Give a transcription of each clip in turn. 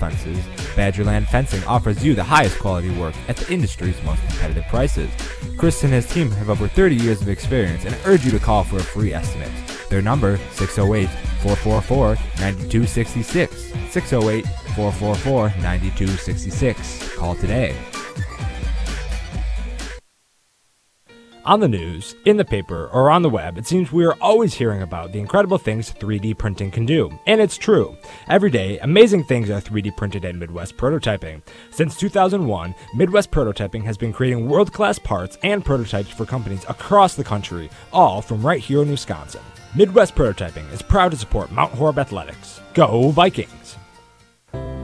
fences, Badgerland Fencing offers you the highest quality work at the industry's most competitive prices. Chris and his team have over 30 years of experience and urge you to call for a free estimate. Their number, 608-444-9266. 608-444-9266. Call today. On the news, in the paper, or on the web, it seems we are always hearing about the incredible things 3D printing can do. And it's true. Every day, amazing things are 3D printed at Midwest Prototyping. Since 2001, Midwest Prototyping has been creating world-class parts and prototypes for companies across the country, all from right here in Wisconsin. Midwest Prototyping is proud to support Mount Horeb Athletics. Go Vikings!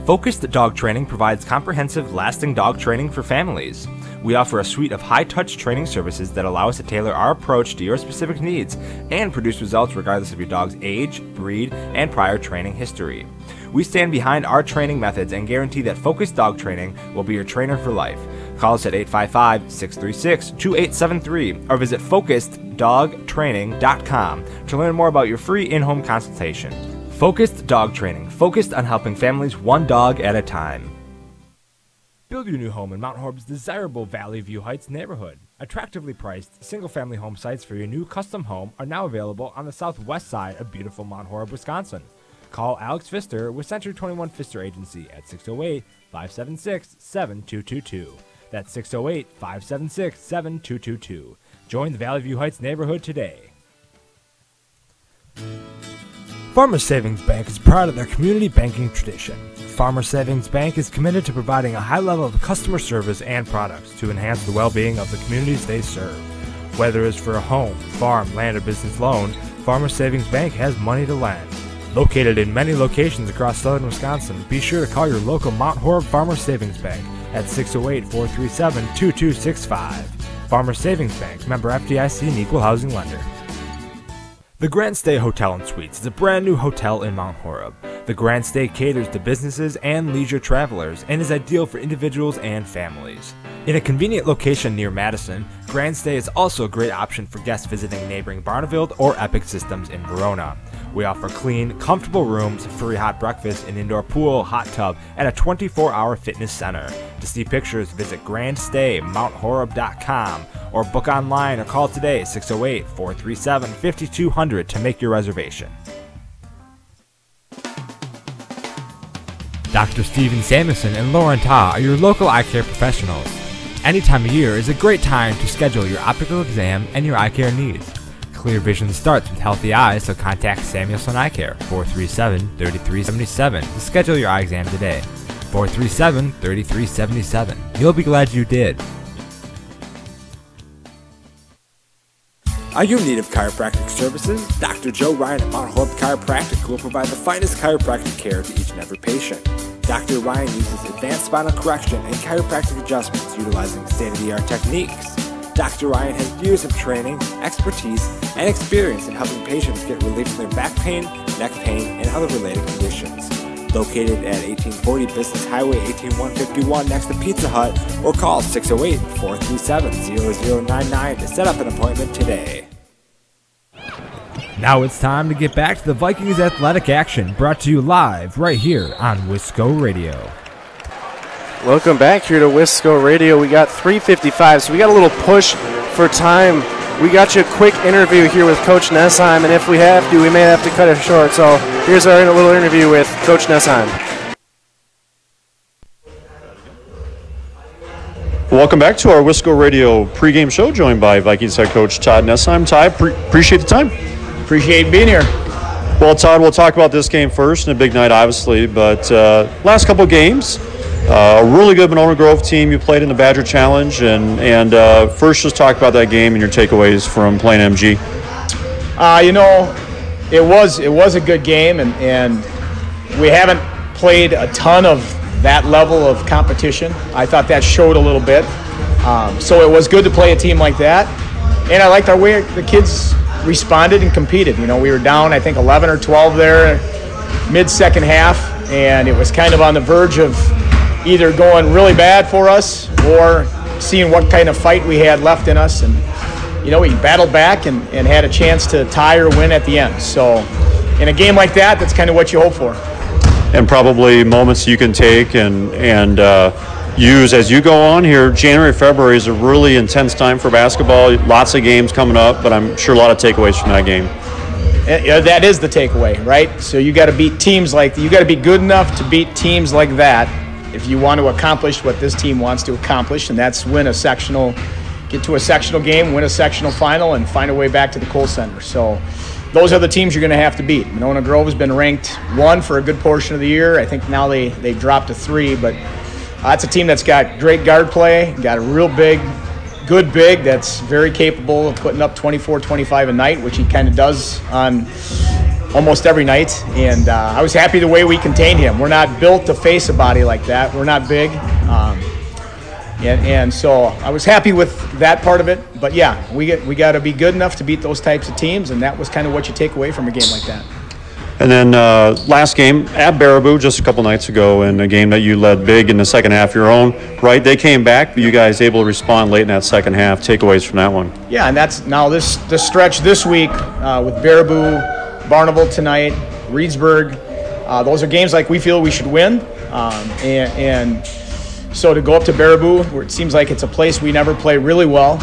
Focused Dog Training provides comprehensive, lasting dog training for families. We offer a suite of high-touch training services that allow us to tailor our approach to your specific needs and produce results regardless of your dog's age, breed, and prior training history. We stand behind our training methods and guarantee that Focused Dog Training will be your trainer for life. Call us at 855-636-2873 or visit FocusedDogTraining.com to learn more about your free in-home consultation. Focused Dog Training, focused on helping families one dog at a time. Build your new home in Mount Horeb's desirable Valley View Heights neighborhood. Attractively priced, single-family home sites for your new custom home are now available on the southwest side of beautiful Mount Horeb, Wisconsin. Call Alex Pfister with Century 21 Pfister Agency at 608-576-7222. That's 608-576-7222. Join the Valley View Heights neighborhood today. Farmers Savings Bank is proud of their community banking tradition. Farmers Savings Bank is committed to providing a high level of customer service and products to enhance the well-being of the communities they serve. Whether it's for a home, farm, land, or business loan, Farmers Savings Bank has money to lend. Located in many locations across southern Wisconsin, be sure to call your local Mount Horeb Farmers Savings Bank at 608-437-2265. Farmers Savings Bank, member FDIC and equal housing lender. The GrandStay Hotel and Suites is a brand new hotel in Mount Horeb. The GrandStay caters to businesses and leisure travelers and is ideal for individuals and families. In a convenient location near Madison, GrandStay is also a great option for guests visiting neighboring Barneveld or Epic Systems in Verona. We offer clean, comfortable rooms, free hot breakfast, an indoor pool, hot tub, and a 24-hour fitness center. To see pictures, visit GrandStayMountHoreb.com or book online or call today 608-437-5200 to make your reservation. Dr. Steven Samuelson and Lauren Ta are your local eye care professionals. Any time of year is a great time to schedule your optical exam and your eye care needs. Clear vision starts with healthy eyes, so contact Samuelson Eye Care, 437-3377 to schedule your eye exam today. 437-3377. You'll be glad you did. Are you in need of chiropractic services? Dr. Joe Ryan at Mount Horeb Chiropractic will provide the finest chiropractic care to each and every patient. Dr. Ryan uses advanced spinal correction and chiropractic adjustments utilizing state-of-the-art techniques. Dr. Ryan has years of training, expertise, and experience in helping patients get relief from their back pain, neck pain, and other related conditions. Located at 1840 Business Highway 18151 next to Pizza Hut, or call 608-437-0099 to set up an appointment today. Now it's time to get back to the Vikings athletic action, brought to you live right here on Wisco Radio. Welcome back here to Wisco Radio. We got 3:55, so we got a little push for time. We got you a quick interview here with Coach Nessheim, and if we have to, we may have to cut it short. So here's our little interview with Coach Nessheim. Welcome back to our Wisco Radio pregame show, joined by Vikings head coach Todd Nessheim. Todd, appreciate the time. Appreciate being here. Well, Todd, we'll talk about this game first, and a big night, obviously, but last couple of games, a really good Monona Grove team. You played in the Badger Challenge, and first just talk about that game and your takeaways from playing MG. It was a good game, and we haven't played a ton of that level of competition. I thought that showed a little bit. So it was good to play a team like that, and I liked our way the kids responded and competed. We were down, I think, 11 or 12 there mid-second half, and it was kind of on the verge of either going really bad for us or seeing what kind of fight we had left in us. And, we battled back and had a chance to tie or win at the end. So in a game like that, that's kind of what you hope for. and probably moments you can take and use as you go on here. January, February is a really intense time for basketball. Lots of games coming up, but I'm sure a lot of takeaways from that game. Yeah, that is the takeaway, right? So you got to beat teams you got to be good enough to beat teams like that if you want to accomplish what this team wants to accomplish, and that's get to a sectional game, win a sectional final, and find a way back to the Kohl Center. So those are the teams you're going to have to beat. Monona Grove has been ranked 1 for a good portion of the year. I think now they dropped to 3, but that's a team that's got great guard play, got a real good big that's very capable of putting up 24, 25 a night, which he kind of does on almost every night. And I was happy the way we contained him. We're not built to face a body like that. We're not big. And so I was happy with that part of it. But, yeah, we got to be good enough to beat those types of teams, and that was kind of what you take away from a game like that. And then last game at Baraboo just a couple nights ago in a game that you led big in the second half, your own, right? They came back, but you guys able to respond late in that second half. Takeaways from that one. Yeah, and that's now this stretch this week with Baraboo, Barnable tonight, Reedsburg. Those are games like we feel we should win. And so to go up to Baraboo, where it seems like it's a place we never play really well.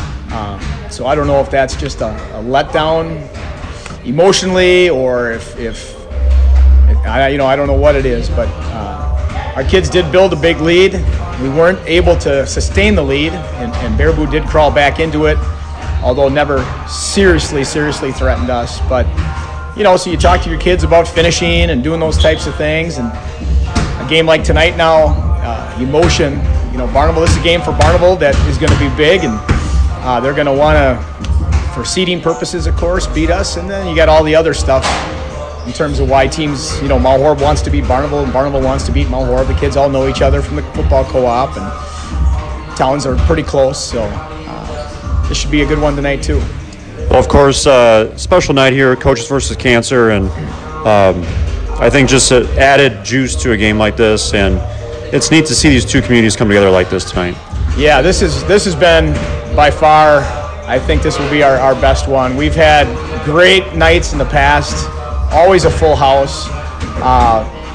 So I don't know if that's just a letdown emotionally, or if I don't know what it is, but our kids did build a big lead. We weren't able to sustain the lead, and Baraboo did crawl back into it, although never seriously threatened us. But so you talk to your kids about finishing and doing those types of things, and a game like tonight now, emotion. Barnable, this is a game for Barnable that is going to be big, and they're going to want to, for seeding purposes, of course, beat us. And then you got all the other stuff in terms of why teams, Mount Horeb wants to beat Barnable, and Barnable wants to beat Mount Horeb. The kids all know each other from the football co-op, and towns are pretty close. So this should be a good one tonight, too. Well, of course, special night here, Coaches versus Cancer, and I think just added juice to a game like this, and it's neat to see these two communities come together like this tonight. Yeah, this has been by far, I think this will be our best one. We've had great nights in the past, always a full house,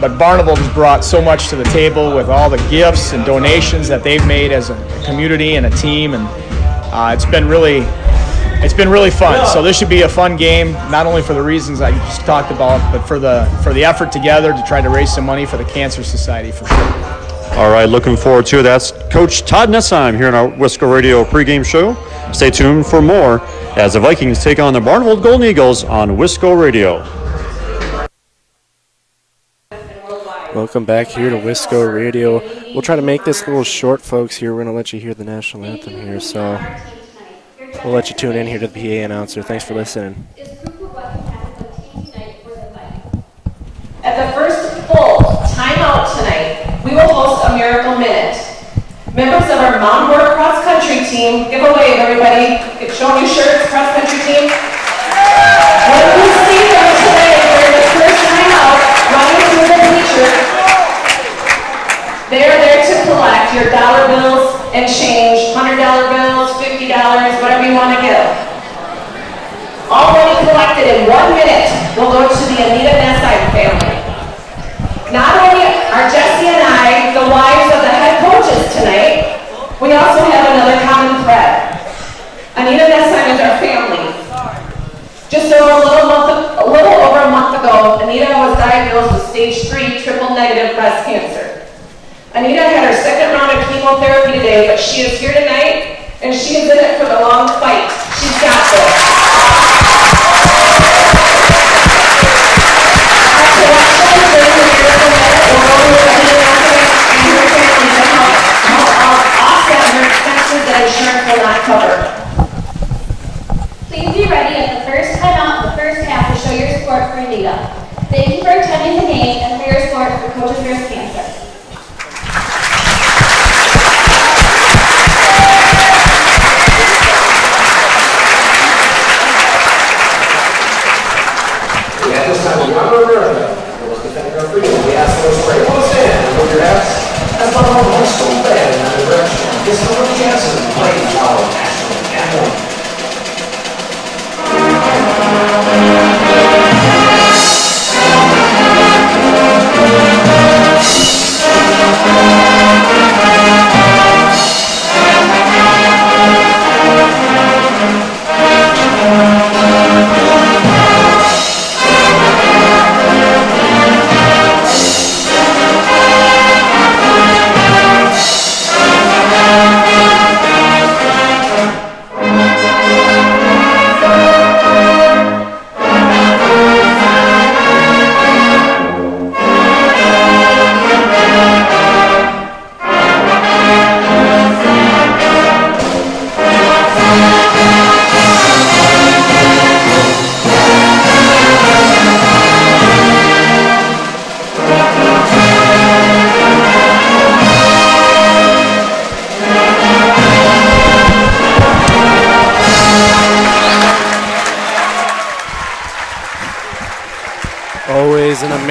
but Barnable has brought so much to the table with all the gifts and donations that they've made as a community and a team, and it's been really fun. So this should be a fun game, not only for the reasons I just talked about, but for the effort together to try to raise some money for the Cancer Society, for sure. All right, looking forward to it. That's Coach Todd Nessheim here on our Wisco Radio pregame show. Stay tuned for more as the Vikings take on the Barnable Golden Eagles on Wisco Radio. Welcome back here to Wisco Radio. We'll try to make this a little short, folks, here. We're going to let you hear the national anthem here, so we'll let you tune in here to the PA announcer. Thanks for listening. At the first full timeout tonight, we will host a Miracle Minute. Members of our Mount Horeb cross country team, give a wave, everybody. Show me your shirts, cross country team. When we see them today during the first timeout, running through the bleacher, they are there to collect your dollar bills and change, $100 bills, $50, whatever you want to give. All money collected in 1 minute will go to the Anita Nessheim family. Not only are Jesse and I the wives of the head coaches tonight, we also have another common thread. Anita Nessheim is our family. Just a little over a month ago, Anita was diagnosed with stage 3 triple-negative breast cancer. Anita had her second round of chemotherapy today, but she is here tonight, and she is in it for the long fight. She's got this. That insurance will not cover. Please be ready at the first timeout in the first half to show your support for Anita. Thank you for attending the game and for your support for Coaches vs. Cancer. At this time, the honor of America was defending our freedom. We ask those for able to stand and put your hats and follow the high school band in the direction of this number Jansen playing our national anthem.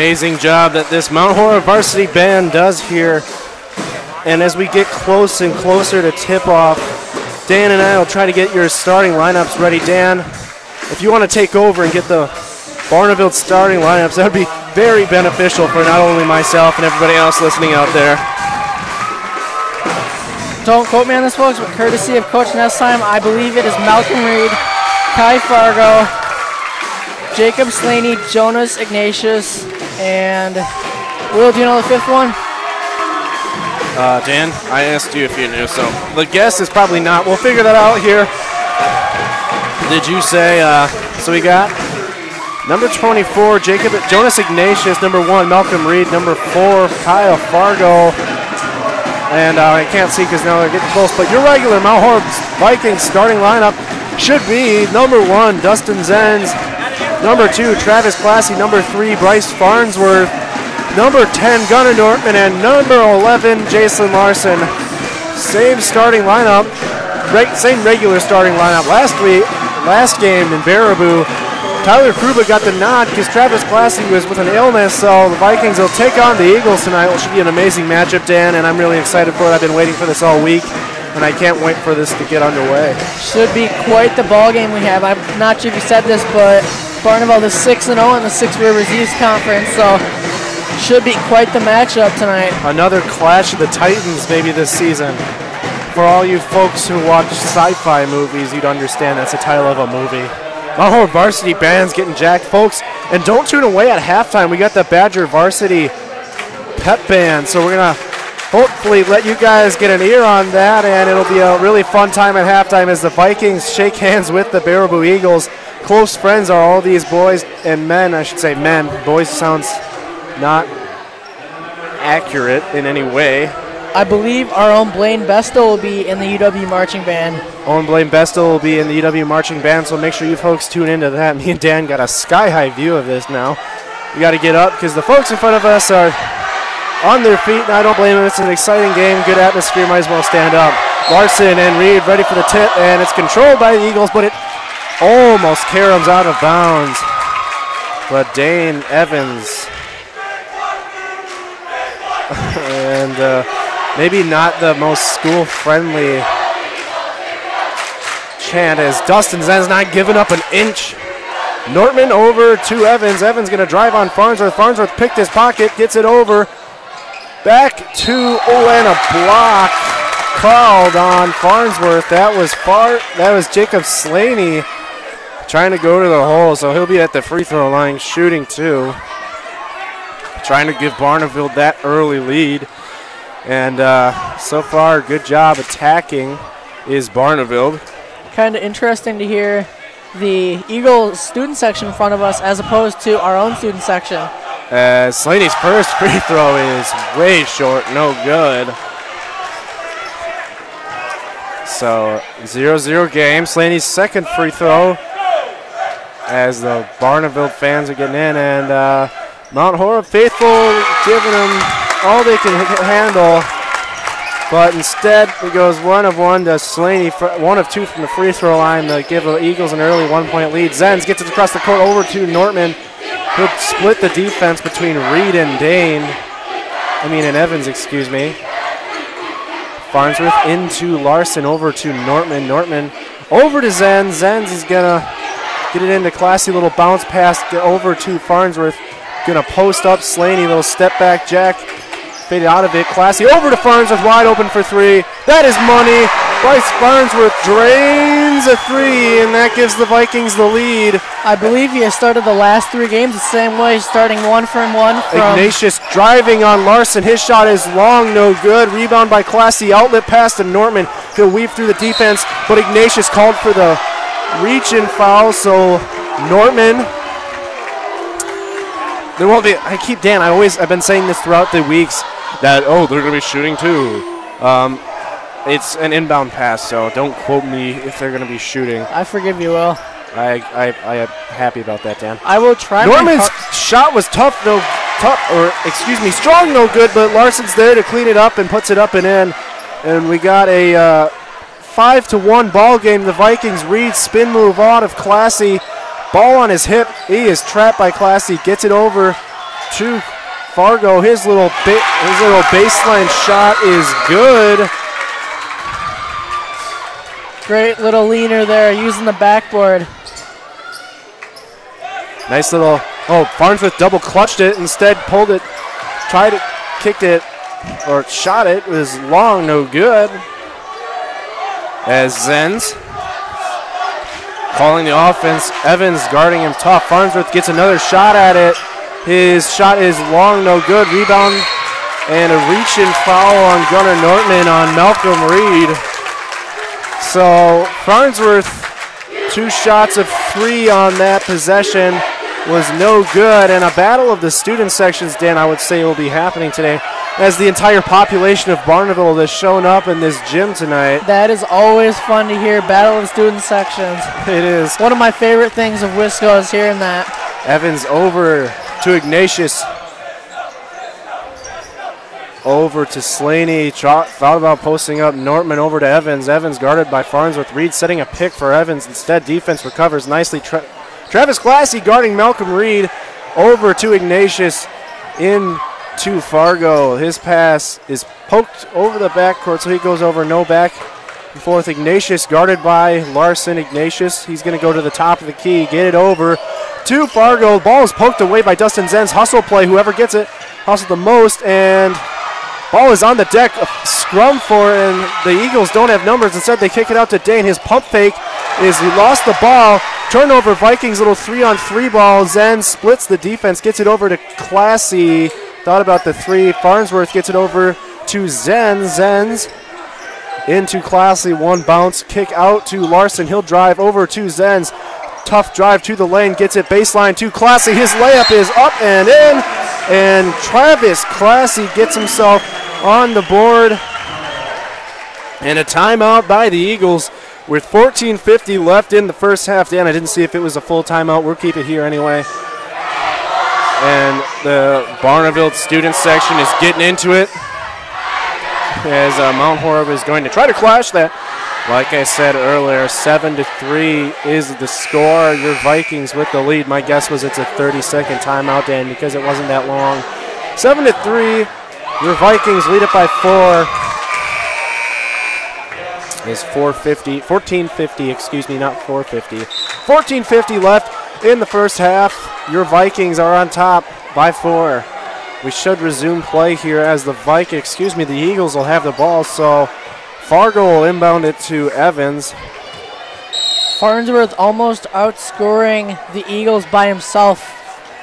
amazing job that this Mount Horeb varsity band does here. And as we get close and closer to tip-off, Dan and I will try to get your starting lineups ready. Dan, if you want to take over and get the Barneville starting lineups, that would be very beneficial for not only myself and everybody else listening out there. Don't quote me on this, folks, but courtesy of Coach Nessheim, I believe it is Malcolm Reed, Kai Fargo, Jacob Slaney, Jonas Ignatius, and Will, do you know the fifth one? Dan, I asked you if you knew, so the guess is probably not. We'll figure that out here. Did you say, so we got number 24, Jonas Ignatius, number 1, Malcolm Reed, number 4, Kyle Fargo, and I can't see because now they're getting close, but your regular Mount Horeb Vikings starting lineup should be number 1, Dustin Zenz, number 2, Travis Classy, number 3, Bryce Farnsworth, number 10, Gunnar Nortman, and number 11, Jason Larson. Same starting lineup, same regular starting lineup. Last game in Baraboo, Tyler Kruba got the nod because Travis Classy was with an illness, so the Vikings will take on the Eagles tonight. It should be an amazing matchup, Dan, and I'm really excited for it. I've been waiting for this all week, and I can't wait for this to get underway. Should be quite the ball game we have. I'm not sure if you said this, but Barneville is 6-0 in the Six Rivers East Conference, so should be quite the matchup tonight. Another clash of the Titans maybe this season. For all you folks who watch sci-fi movies, you'd understand that's the title of a movie. Mount Horeb varsity band's getting jacked, folks. And don't tune away at halftime. We got the Badger varsity pep band, so we're going to hopefully let you guys get an ear on that, and it'll be a really fun time at halftime as the Vikings shake hands with the Baraboo Eagles. Close friends are all these boys and men, I should say men. Boys sounds not accurate in any way. I believe our own Blaine Bestel will be in the UW marching band. Owen Blaine Bestel will be in the UW marching band, so make sure you folks tune into that. Me and Dan got a sky-high view of this now. We got to get up because the folks in front of us are on their feet, and I don't blame them. It's an exciting game, good atmosphere, might as well stand up. Larson and Reed ready for the tip, and it's controlled by the Eagles, but it almost caroms out of bounds. But Dane Evans and maybe not the most school-friendly chant as Dustin Zen's not giving up an inch. Nortman over to Evans. Evans going to drive on Farnsworth. Farnsworth picked his pocket, gets it over. Back to, and a block called on Farnsworth. That was Jacob Slaney trying to go to the hole, so he'll be at the free throw line shooting too. Trying to give Barneville that early lead. And so far, good job attacking is Barneville. Kind of interesting to hear the Eagles student section in front of us as opposed to our own student section. Slaney's first free throw is way short, no good. So 0-0 game. Slaney's second free throw as the Barneville fans are getting in, and Mount Horeb faithful giving them all they can handle, but instead it goes 1 of 1 to Slaney, 1 of 2 from the free throw line to give the Eagles an early 1-point lead. Zenz gets it across the court over to Nortman. He'll split the defense between Reed and Evans, excuse me. Farnsworth into Larson, over to Nortman. Nortman over to Zenz. Zenz is gonna get it into Classy, little bounce pass over to Farnsworth. Gonna post up Slaney, little step back jack, faded out of it. Classy over to Farnsworth, wide open for 3. That is money. Bryce Farnsworth drains a 3, and that gives the Vikings the lead. I believe he has started the last 3 games the same way, starting 1 from 1 from Ignatius driving on Larson. His shot is long, no good. Rebound by Classy, outlet pass to Nortman. He'll weave through the defense, but Ignatius called for the reach-in foul, so Nortman. There won't be. I've been saying this throughout the weeks that they're going to be shooting too. It's an inbound pass, so don't quote me if they're going to be shooting. I forgive you, Will. I am happy about that, Dan. I will try. Norman's shot was strong, no good, but Larson's there to clean it up and puts it up and in. And we got a 5-1 ball game. The Vikings. Reed spin move out of Classy. Ball on his hip. He is trapped by Classy. Gets it over to Fargo. His little baseline shot is good. Great little leaner there, using the backboard. Nice little, Farnsworth double clutched it, instead pulled it, tried it, kicked it, or shot it. It was long, no good. As Zenz calling the offense, Evans guarding him tough. Farnsworth gets another shot at it. His shot is long, no good. Rebound and a reach-in foul on Gunnar Nortman on Malcolm Reed. So Farnsworth, 2 shots of 3 on that possession was no good, and a battle of the student sections, Dan, I would say will be happening today, as the entire population of Barneville has shown up in this gym tonight. That is always fun to hear, battle of student sections. It is. One of my favorite things of Wisco is hearing that. Evans over to Ignatius. Over to Slaney. Thought about posting up Nortman over to Evans. Evans guarded by Farnsworth. Reed setting a pick for Evans. Instead, defense recovers nicely. Travis Classy guarding Malcolm Reed. Over to Ignatius. Into Fargo. His pass is poked over the backcourt, so he goes over, no back and forth. Ignatius guarded by Larson. Ignatius, he's going to go to the top of the key, get it over to Fargo. Ball is poked away by Dustin Zenz. Hustle play, whoever gets it, hustle the most, and ball is on the deck. A scrum for, and the Eagles don't have numbers. Instead, they kick it out to Dane. His pump fake is he lost the ball. Turnover, Vikings, little 3-on-3 ball. Zenz splits the defense, gets it over to Classy. Thought about the 3. Farnsworth gets it over to Zenz. Zenz into Classy. 1 bounce. Kick out to Larson. He'll drive over to Zenz. Tough drive to the lane. Gets it baseline to Classy. His layup is up and in. And Travis Classy gets himself on the board. And a timeout by the Eagles with 14:50 left in the first half. Dan, I didn't see if it was a full timeout. We'll keep it here anyway. And the Barneville student section is getting into it as Mount Horeb is going to try to clash that. Like I said earlier, 7-3 is the score. Your Vikings with the lead. My guess was it's a 30-second timeout, Dan, because it wasn't that long. 7-3, your Vikings lead it by 4. It's 14:50, excuse me, not 4:50. 14:50 left in the first half. Your Vikings are on top by 4. We should resume play here as the the Eagles will have the ball, so Fargo will inbound it to Evans. Farnsworth almost outscoring the Eagles by himself.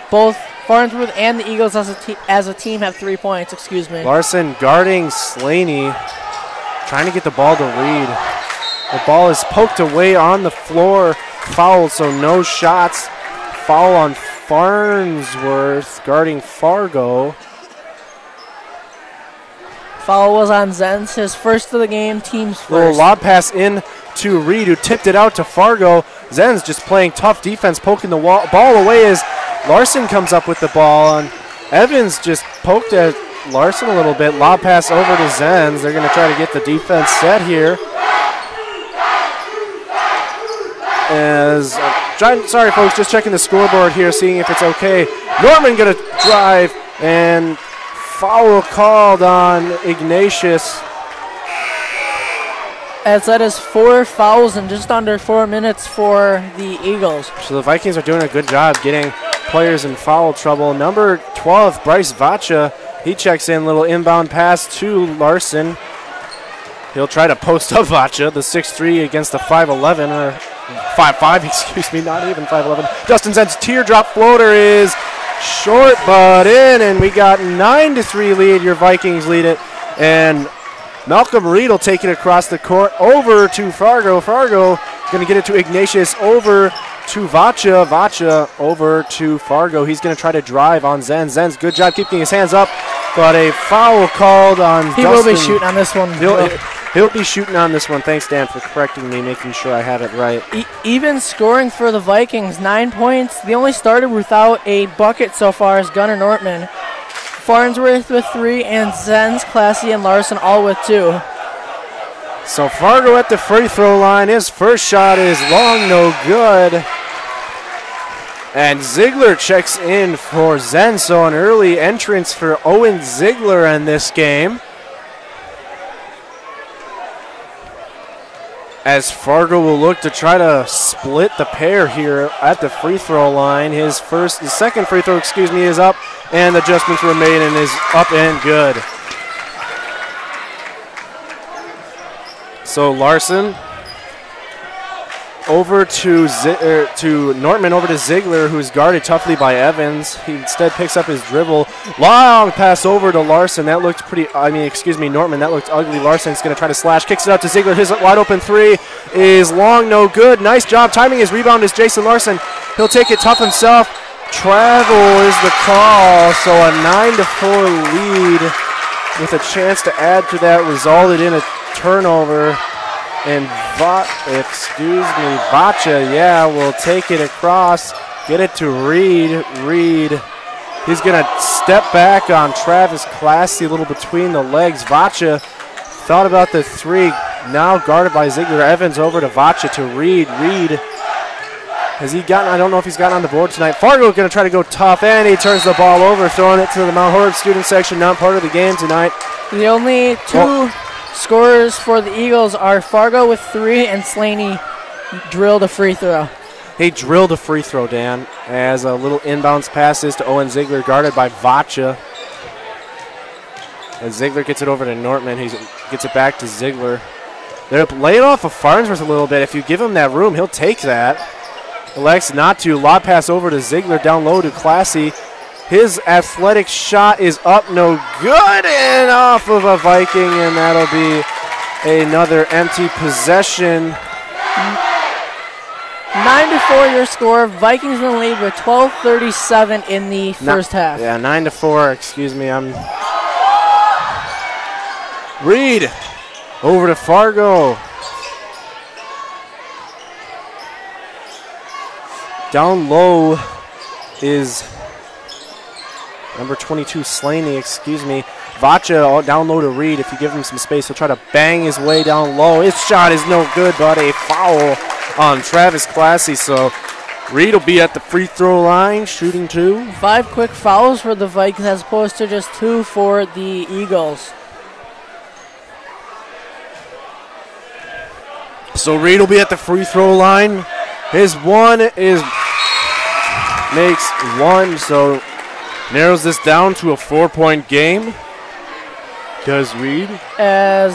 Both Farnsworth and the Eagles as a team have 3 points, Larson guarding Slaney, trying to get the ball to Reed. The ball is poked away on the floor, fouled, so no shots. Foul on Farnsworth guarding Fargo. Foul was on Zenz, his first of the game, team's first. Little lob pass in to Reed, who tipped it out to Fargo. Zenz just playing tough defense, poking the ball away as Larson comes up with the ball. And Evans just poked at Larson a little bit. Lob pass over to Zenz. They're going to try to get the defense set here. Sorry, folks, just checking the scoreboard here, seeing if it's okay. Norman going to drive, and foul called on Ignatius. As that is 4 fouls in just under 4 minutes for the Eagles. So the Vikings are doing a good job getting players in foul trouble. Number 12, Bryce Vacha, he checks in, little inbound pass to Larson. He'll try to post up Vacha, the 6'3" against the 5'11", or 5'5", excuse me, not even 5'11". Dustin Zed's teardrop floater is short, but in, and we got 9-3 lead. Your Vikings lead it, and Malcolm Reed will take it across the court over to Fargo. Fargo going to get it to Ignatius, over to Vacha. Vacha over to Fargo. He's going to try to drive on Zenz. Zenz, good job keeping his hands up, but a foul called on Dustin. He will be shooting on this one. He'll be shooting on this one. Thanks, Dan, for correcting me, making sure I have it right. Even scoring for the Vikings, 9 points. The only starter without a bucket so far is Gunnar Nortman. Farnsworth with 3, and Zenz, Classy, and Larson all with 2. So Fargo at the free throw line. His first shot is long, no good. And Ziegler checks in for Zen, so an early entrance for Owen Ziegler in this game. As Fargo will look to try to split the pair here at the free throw line. His second free throw, is up, and adjustments were made and is up and good. So Larson over to Nortman, over to Ziegler, who's guarded toughly by Evans. He instead picks up his dribble. Long pass over to Larson. That looked Nortman. That looked ugly. Larson's going to try to slash. Kicks it out to Ziegler. His wide open three is long, no good. Nice job timing his rebound is Jason Larson. He'll take it tough himself. Travel is the call. So a 9-4 lead with a chance to add to that resulted in a turnover. And Vacha, will take it across, get it to Reed. Reed, he's going to step back on Travis Classy, a little between the legs. Vacha thought about the three, now guarded by Ziegler. Evans over to Vacha to Reed. Reed, has he gotten, I don't know if he's gotten on the board tonight. Fargo going to try to go tough, and he turns the ball over, throwing it to the Mount Horeb student section, not part of the game tonight. The only two scorers for the Eagles are Fargo with 3 and Slaney drilled a free throw. He drilled a free throw, Dan, as a little inbounds passes to Owen Ziegler, guarded by Vacha. And Ziegler gets it over to Nortman. He gets it back to Ziegler. They're laying off of Farnsworth a little bit. If you give him that room, he'll take that. Elects not to. Lob pass over to Ziegler, down low to Classy. His athletic shot is up, no good, and off of a Viking, and that'll be another empty possession. 9-4 your score. Vikings in the lead with 12:37 in the first half. Yeah, 9-4, Reed over to Fargo. Down low is number 22, Slaney, Vacha down low to Reed. If you give him some space, he'll try to bang his way down low. His shot is no good, but a foul on Travis Classy. So Reed will be at the free throw line, shooting 2. 5 quick fouls for the Vikings as opposed to just 2 for the Eagles. So Reed will be at the free throw line. His one makes 1, so narrows this down to a 4-point game. Does Reed? As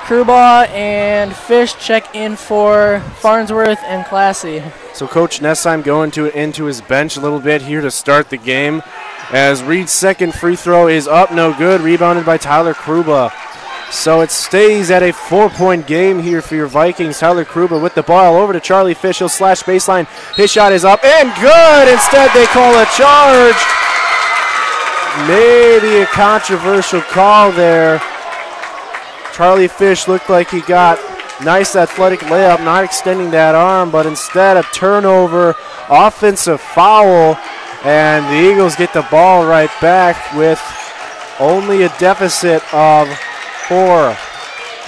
Krubaugh and Fish check in for Farnsworth and Classy. So Coach Nessheim going into his bench a little bit here to start the game. As Reed's second free throw is up, no good. Rebounded by Tyler Krubaugh. So it stays at a 4-point game here for your Vikings. Tyler Krubaugh with the ball over to Charlie Fish. He'll slash baseline. His shot is up and good. Instead, they call a charge. Maybe a controversial call there. Charlie Fish looked like he got nice athletic layup, not extending that arm, but instead a turnover, offensive foul, and the Eagles get the ball right back with only a deficit of 4.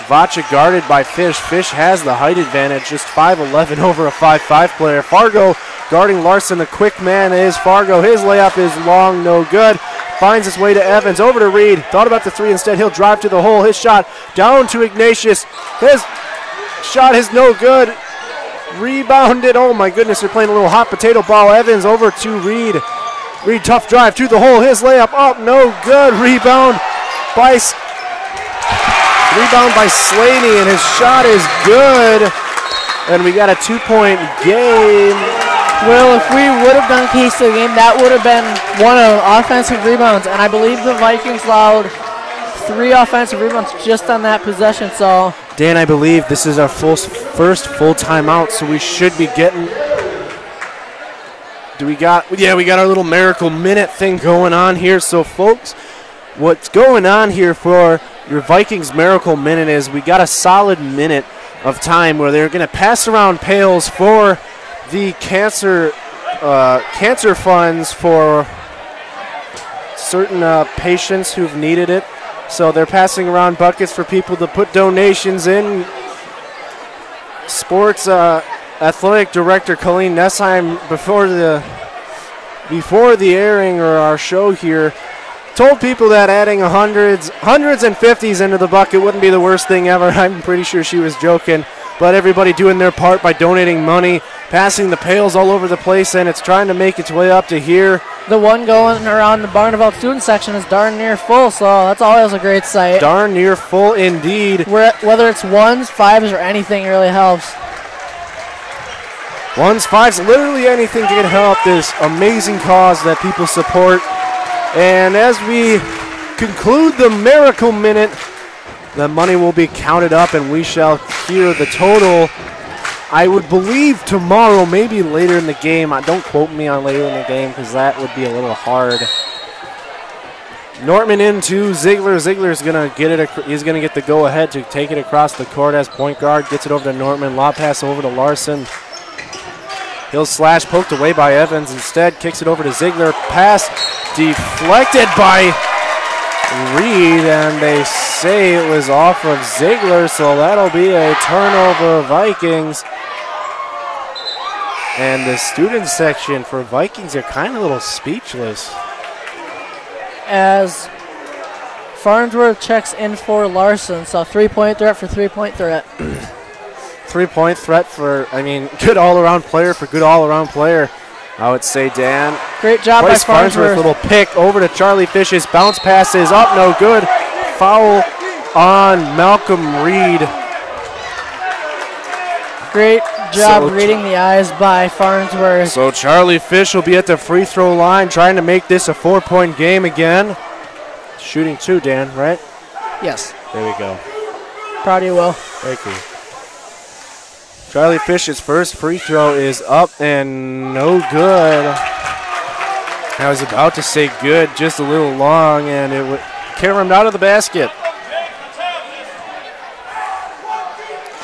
Vacha guarded by Fish. Fish has the height advantage, just 5'11" over a 5'5" player. Fargo guarding Larson. The quick man is Fargo. His layup is long, no good. Finds his way to Evans, over to Reed. Thought about the 3 instead. He'll drive to the hole. His shot down to Ignatius. His shot is no good. Rebounded. Oh my goodness, they're playing a little hot potato ball. Evans over to Reed. Reed, tough drive to the hole. His layup up, no good. Rebound by Slaney, and his shot is good. And we got a 2-point game. Well, if we would have done case of the game, that would have been one of offensive rebounds. And I believe the Vikings allowed 3 offensive rebounds just on that possession. So Dan, I believe this is our first full timeout, so we should be getting. We got our little miracle minute thing going on here. So folks, what's going on here for your Vikings miracle minute is we got a solid minute of time where they're going to pass around pails for the cancer funds for certain patients who've needed it. So they're passing around buckets for people to put donations in. Sports Athletic Director Colleen Nessheim, before the airing or our show here, told people that adding hundreds and 50s into the bucket wouldn't be the worst thing ever. I'm pretty sure she was joking, but everybody doing their part by donating money, passing the pails all over the place, and it's trying to make its way up to here. The one going around the Barneveld student section is darn near full, so that's always a great sight. Darn near full indeed. Whether it's ones, fives, or anything, it really helps. Ones, fives, literally anything can help this amazing cause that people support. And as we conclude the Miracle Minute, the money will be counted up and we shall hear the total. I would believe tomorrow, maybe later in the game. Don't quote me on later in the game because that would be a little hard. Nortman into Ziegler. Ziegler's gonna get it. He's gonna get the go-ahead to take it across the court as point guard. Gets it over to Nortman. Lob pass over to Larson. He'll slash, poked away by Evans. Instead, kicks it over to Ziegler. Pass deflected by Reed, and they say it was off of Ziegler, so that'll be a turnover, Vikings. And the student section for Vikings are kind of a little speechless. As Farnsworth checks in for Larson, so 3-point threat for 3-point threat. 3-point threat for, good all-around player for good all-around player, I would say, Dan. Great job by Farnsworth. Little pick over to Charlie Fish's bounce pass is up, no good. Foul on Malcolm Reed. Great job reading the eyes by Farnsworth. So Charlie Fish will be at the free throw line trying to make this a 4-point game again. Shooting 2, Dan, right? Yes. There we go. Proud of you, Will. Thank you. Charlie Fish's first free throw is up and no good. I was about to say good, just a little long, and it caromed out of the basket.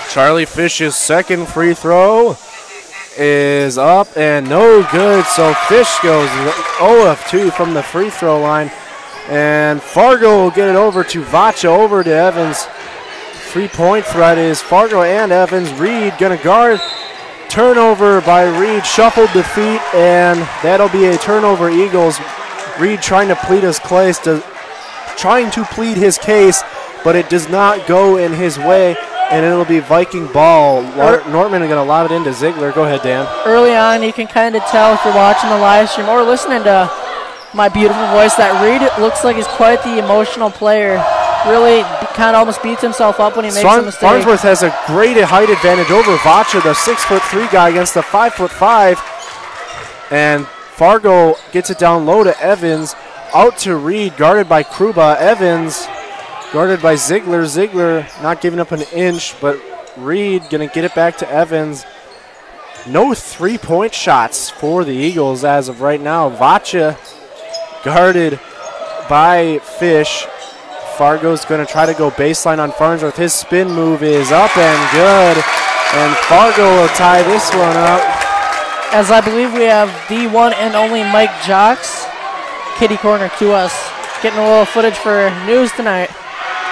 Charlie Fish's second free throw is up and no good, so Fish goes 0 of 2 from the free throw line. And Fargo will get it over to Vacha, over to Evans. 3-point threat is Fargo and Evans. Reed gonna guard. Turnover by Reed, shuffled the feet, and that'll be a turnover, Eagles. Reed trying to plead his case, but it does not go in his way, and it'll be Viking ball. Nortman is gonna lob it into Ziegler. Go ahead, Dan. Early on, you can kind of tell if you're watching the live stream or listening to my beautiful voice that Reed looks like he's quite the emotional player. Really kind of almost beats himself up when he makes a mistake. Farnsworth has a great height advantage over Vacha, the 6'3" guy against the 5'5". And Fargo gets it down low to Evans. Out to Reed, guarded by Kruba. Evans guarded by Ziegler. Ziegler not giving up an inch, but Reed going to get it back to Evans. No 3-point shots for the Eagles as of right now. Vacha guarded by Fish. Fargo's going to try to go baseline on Farnsworth. His spin move is up and good. And Fargo will tie this one up. As I believe we have the one and only Mike Jocks, kitty corner to us. Getting a little footage for news tonight.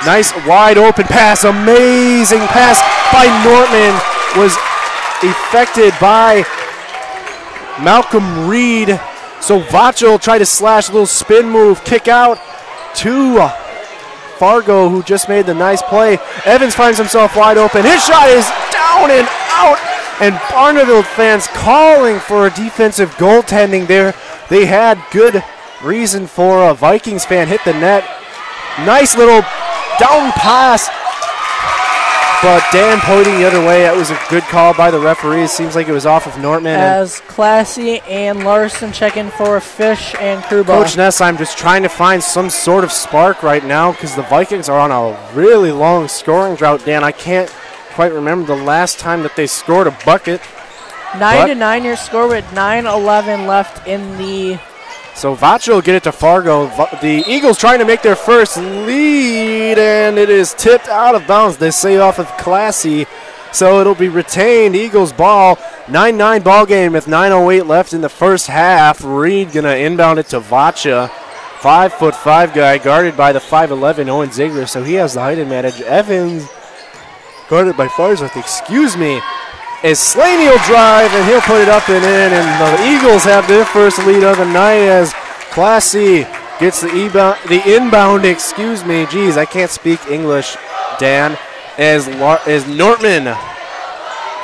Nice wide open pass. Amazing pass by Nortman. Was effected by Malcolm Reed. So Vacha will try to slash, a little spin move, kick out to Fargo, who just made the nice play. Evans finds himself wide open. His shot is down and out. And Barneveld fans calling for a defensive goaltending there. They had good reason for a Vikings fan hit the net. Nice little down pass. But Dan pointing the other way. That was a good call by the referees. Seems like it was off of Nortman. As Classy and Larson check in for Fish and Kruba. Coach Nessheim just trying to find some sort of spark right now because the Vikings are on a really long scoring drought. Dan, I can't quite remember the last time that they scored a bucket. 9-9 your score with 9:11 left in the... So Vacha will get it to Fargo. The Eagles trying to make their first lead, and it is tipped out of bounds. They say off of Classy, so it'll be retained. Eagles ball. 9-9 ball game with 9:08 left in the first half. Reed gonna inbound it to Vacha. 5'5" guy guarded by the 5'11" Owen Ziegler, so he has the height advantage. Evans guarded by Farnsworth, excuse me. as Slaney will drive, and he'll put it up and in, and the Eagles have their first lead of the night as Class C gets the inbound, excuse me. Geez, I can't speak English, Dan. As Nortman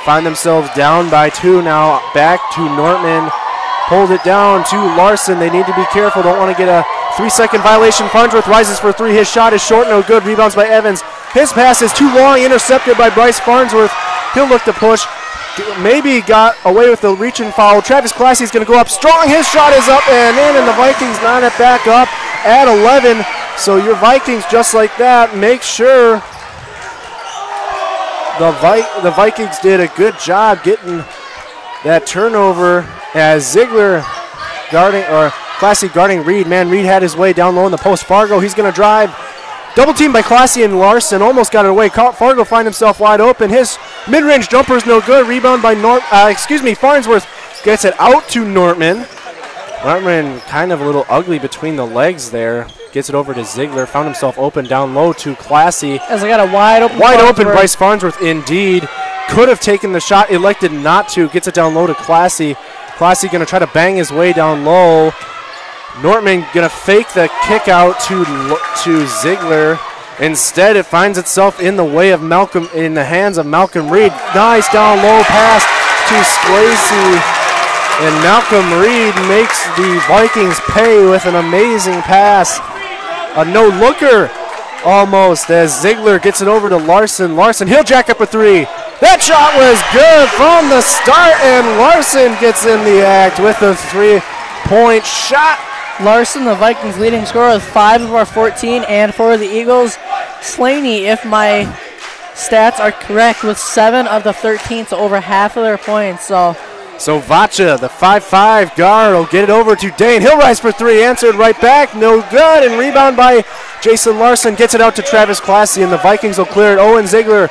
find themselves down by 2 now. Back to Nortman. Pulled it down to Larson. They need to be careful. Don't want to get a 3-second violation. Farnsworth rises for 3. His shot is short, no good. Rebounds by Evans. His pass is too long, intercepted by Bryce Farnsworth. He'll look to push. Maybe got away with the reach and foul. Travis Classy is going to go up strong. His shot is up and in, and the Vikings line it back up at 11. So your Vikings, just like that, make sure the Vikings did a good job getting that turnover as Ziegler Classy guarding Reed. Man, Reed had his way down low in the post. Fargo, he's going to drive. Double team by Classy and Larson. Almost got it away. Fargo find himself wide open. His mid-range jumper is no good. Rebound by Farnsworth gets it out to Nortman. Nortman kind of a little ugly between the legs there. Gets it over to Ziegler. Found himself open down low to Classy. As I got a wide open Bryce Farnsworth indeed. Could have taken the shot, elected not to. Gets it down low to Classy. Classy going to try to bang his way down low. Nortman going to fake the kick out to Ziegler. Instead, it finds itself in the hands of Malcolm Reed. Nice down low pass to Sclacy. And Malcolm Reed makes the Vikings pay with an amazing pass. A no-looker almost as Ziegler gets it over to Larson. Larson, he'll jack up a 3. That shot was good from the start, and Larson gets in the act with a 3-point shot. Larson, the Vikings leading scorer with 5 of our 14, and for the Eagles, Slaney, if my stats are correct, with 7 of the 13, so over half of their points. So Vacha, the 5'5 guard, will get it over to Dane. He'll rise for 3, answered right back, no good, and rebound by Jason Larson. Gets it out to Travis Classy, and the Vikings will clear it. Owen Ziegler,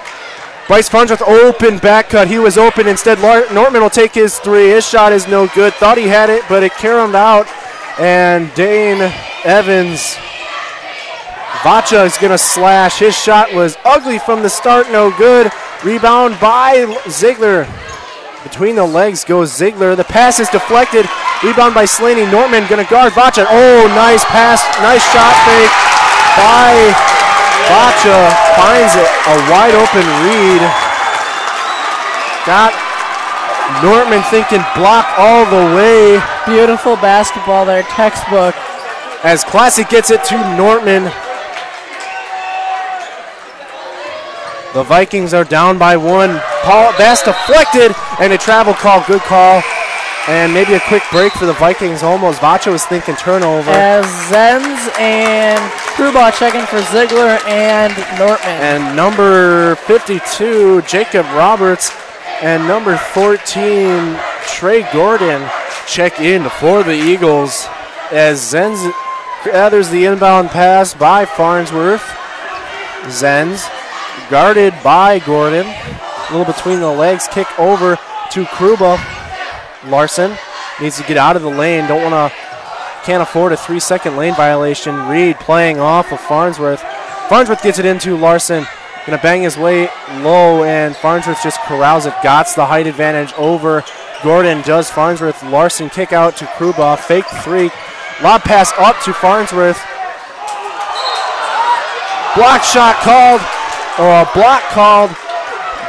Bryce Farnsworth, open back cut. He was open. Instead, Nortman will take his 3. His shot is no good. Thought he had it, but it caromed out. And Dane Evans, Vacha is going to slash. His shot was ugly from the start, no good. Rebound by Ziegler. Between the legs goes Ziegler. The pass is deflected. Rebound by Slaney. Nortman going to guard Vacha. Oh, nice pass. Nice shot fake by Vacha. Finds it. A wide open Reed. Got Nortman thinking block all the way. Beautiful basketball there. Textbook. As Classy gets it to Nortman. The Vikings are down by 1. Pass deflected, and a travel call. Good call. And maybe a quick break for the Vikings almost. Vacha was thinking turnover. As Zenz and Krubaugh checking for Ziegler and Nortman. And number 52, Jacob Roberts, and number 14, Trey Gordon check in for the Eagles. As Zenz gathers the inbound pass by Farnsworth. Zenz guarded by Gordon. A little between the legs. Kick over to Kruba. Larson needs to get out of the lane. Can't afford a 3-second lane violation. Reed playing off of Farnsworth. Farnsworth gets it into Larson. Gonna bang his way low, and Farnsworth just corrals it. Gots the height advantage over Gordon. Does Farnsworth. Larson kick out to Kruba. Fake 3. Lob pass up to Farnsworth. Block shot called. Or a block called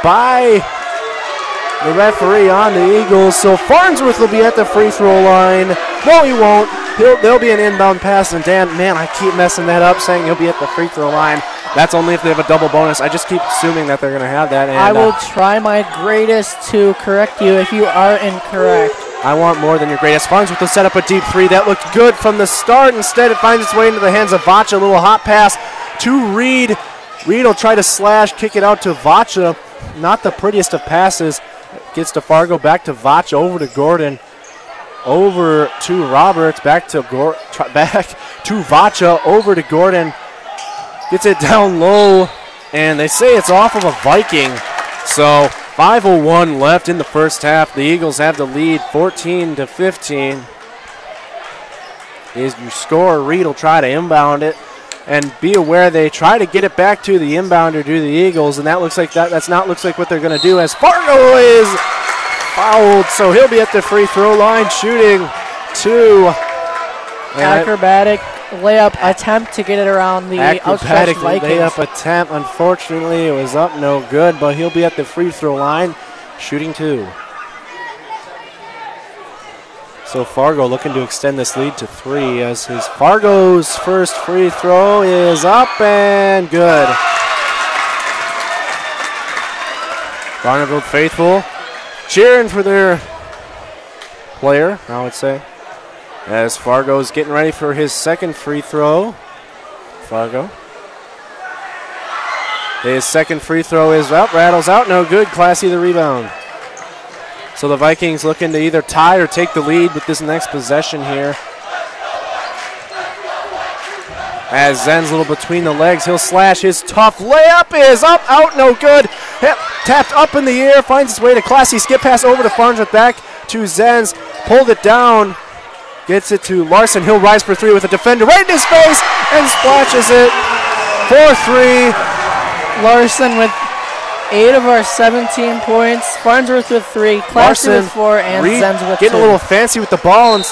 by the referee on the Eagles. So Farnsworth will be at the free throw line. No, he won't. There'll be an inbound pass. And Dan, man, I keep messing that up, saying he'll be at the free throw line. That's only if they have a double bonus. I just keep assuming that they're going to have that. And I will try my greatest to correct you if you are incorrect. I want more than your greatest. Farnsworth will set up a deep 3. That looked good from the start. Instead, it finds its way into the hands of Vacha. A little hot pass to Reed. Reed will try to slash, kick it out to Vacha. Not the prettiest of passes. Gets to Fargo, back to Vacha, over to Gordon. Over to Roberts, back to Vacha, over to Gordon. Gets it down low, and they say it's off of a Viking. So 5:01 left in the first half. The Eagles have the lead 14-15. As you score, Reed will try to inbound it. And be aware they try to get it back to the inbounder, to the Eagles, and that looks like looks like what they're going to do, as Fargo is fouled, so he'll be at the free throw line shooting 2. Acrobatic layup attempt to get it around the outstretched Vikings. Layup attempt. Unfortunately, it was up, no good, but he'll be at the free throw line shooting 2. So Fargo looking to extend this lead to 3 as Fargo's first free throw is up and good. Barneville faithful cheering for their player, I would say, as Fargo's getting ready for his second free throw. Fargo. His second free throw is up, rattles out, no good. Classy the rebound. So the Vikings looking to either tie or take the lead with this next possession here. As Zen's a little between the legs, he'll slash. His tough layup is up, out, no good. Tapped up in the air, finds its way to Classy. Skip pass over to Farnsworth, back to Zenz. Pulled it down, gets it to Larson. He'll rise for 3 with a defender right in his face and splashes it for 3. Larson with 8 of our 17 points. Farnsworth with 3, Classy with 4, and Zenz with 2. Getting a little fancy with the ball,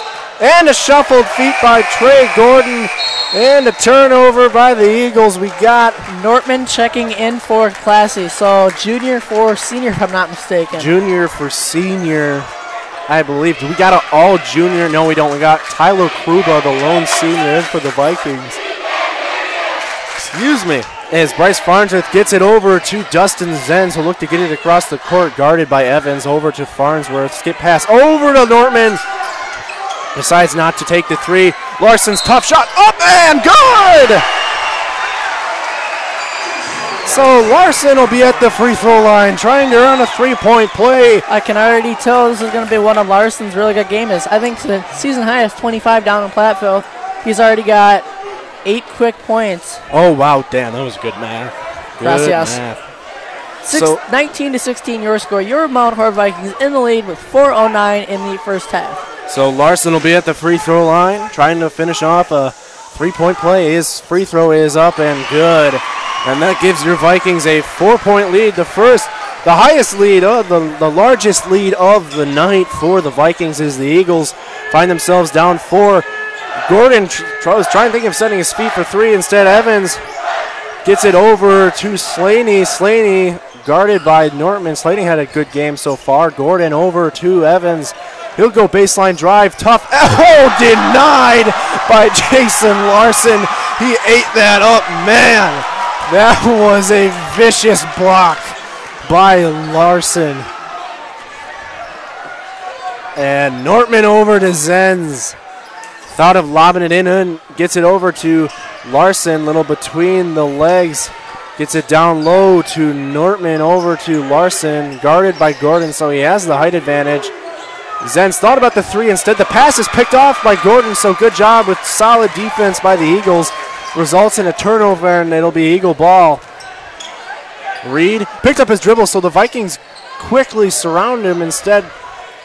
and a shuffled feet by Trey Gordon, and a turnover by the Eagles. We got Nortman checking in for Classy, so junior for senior if I'm not mistaken. Junior for senior, I believe. Do we got an all junior? No, we don't. We got Tyler Kruba, the lone senior, in for the Vikings. Excuse me. As Bryce Farnsworth gets it over to Dustin Zenz, who'll look to get it across the court, guarded by Evans, over to Farnsworth. Skip pass over to Nortman. Decides not to take the 3. Larson's tough shot, up and good! So Larson will be at the free throw line, trying to run a 3-point play. I can already tell this is going to be one of Larson's really good games. I think the season high is 25 down in Platteville. He's already got 8 quick points. Oh, wow, damn, that was good math. Good math. 19-16 your score. Your Mount Horeb Vikings in the lead with 4:09 in the first half. So Larson will be at the free throw line, trying to finish off a 3-point play. His free throw is up and good. And that gives your Vikings a 4-point lead. The highest lead, the largest lead of the night for the Vikings is the Eagles find themselves down 4. Gordon was trying to think of setting his feet for 3. Instead, Evans gets it over to Slaney. Slaney guarded by Nortman. Slaney had a good game so far. Gordon over to Evans. He'll go baseline drive. Tough. Oh, denied by Jason Larson. He ate that up, man. That was a vicious block by Larson. And Nortman over to Zenz. Thought of lobbing it in and gets it over to Larson. Little between the legs. Gets it down low to Nortman, over to Larson. Guarded by Gordon, so he has the height advantage. Zenz thought about the 3. Instead, the pass is picked off by Gordon, so good job with solid defense by the Eagles. Results in a turnover, and it'll be Eagle ball. Reed picked up his dribble, so the Vikings quickly surround him. Instead,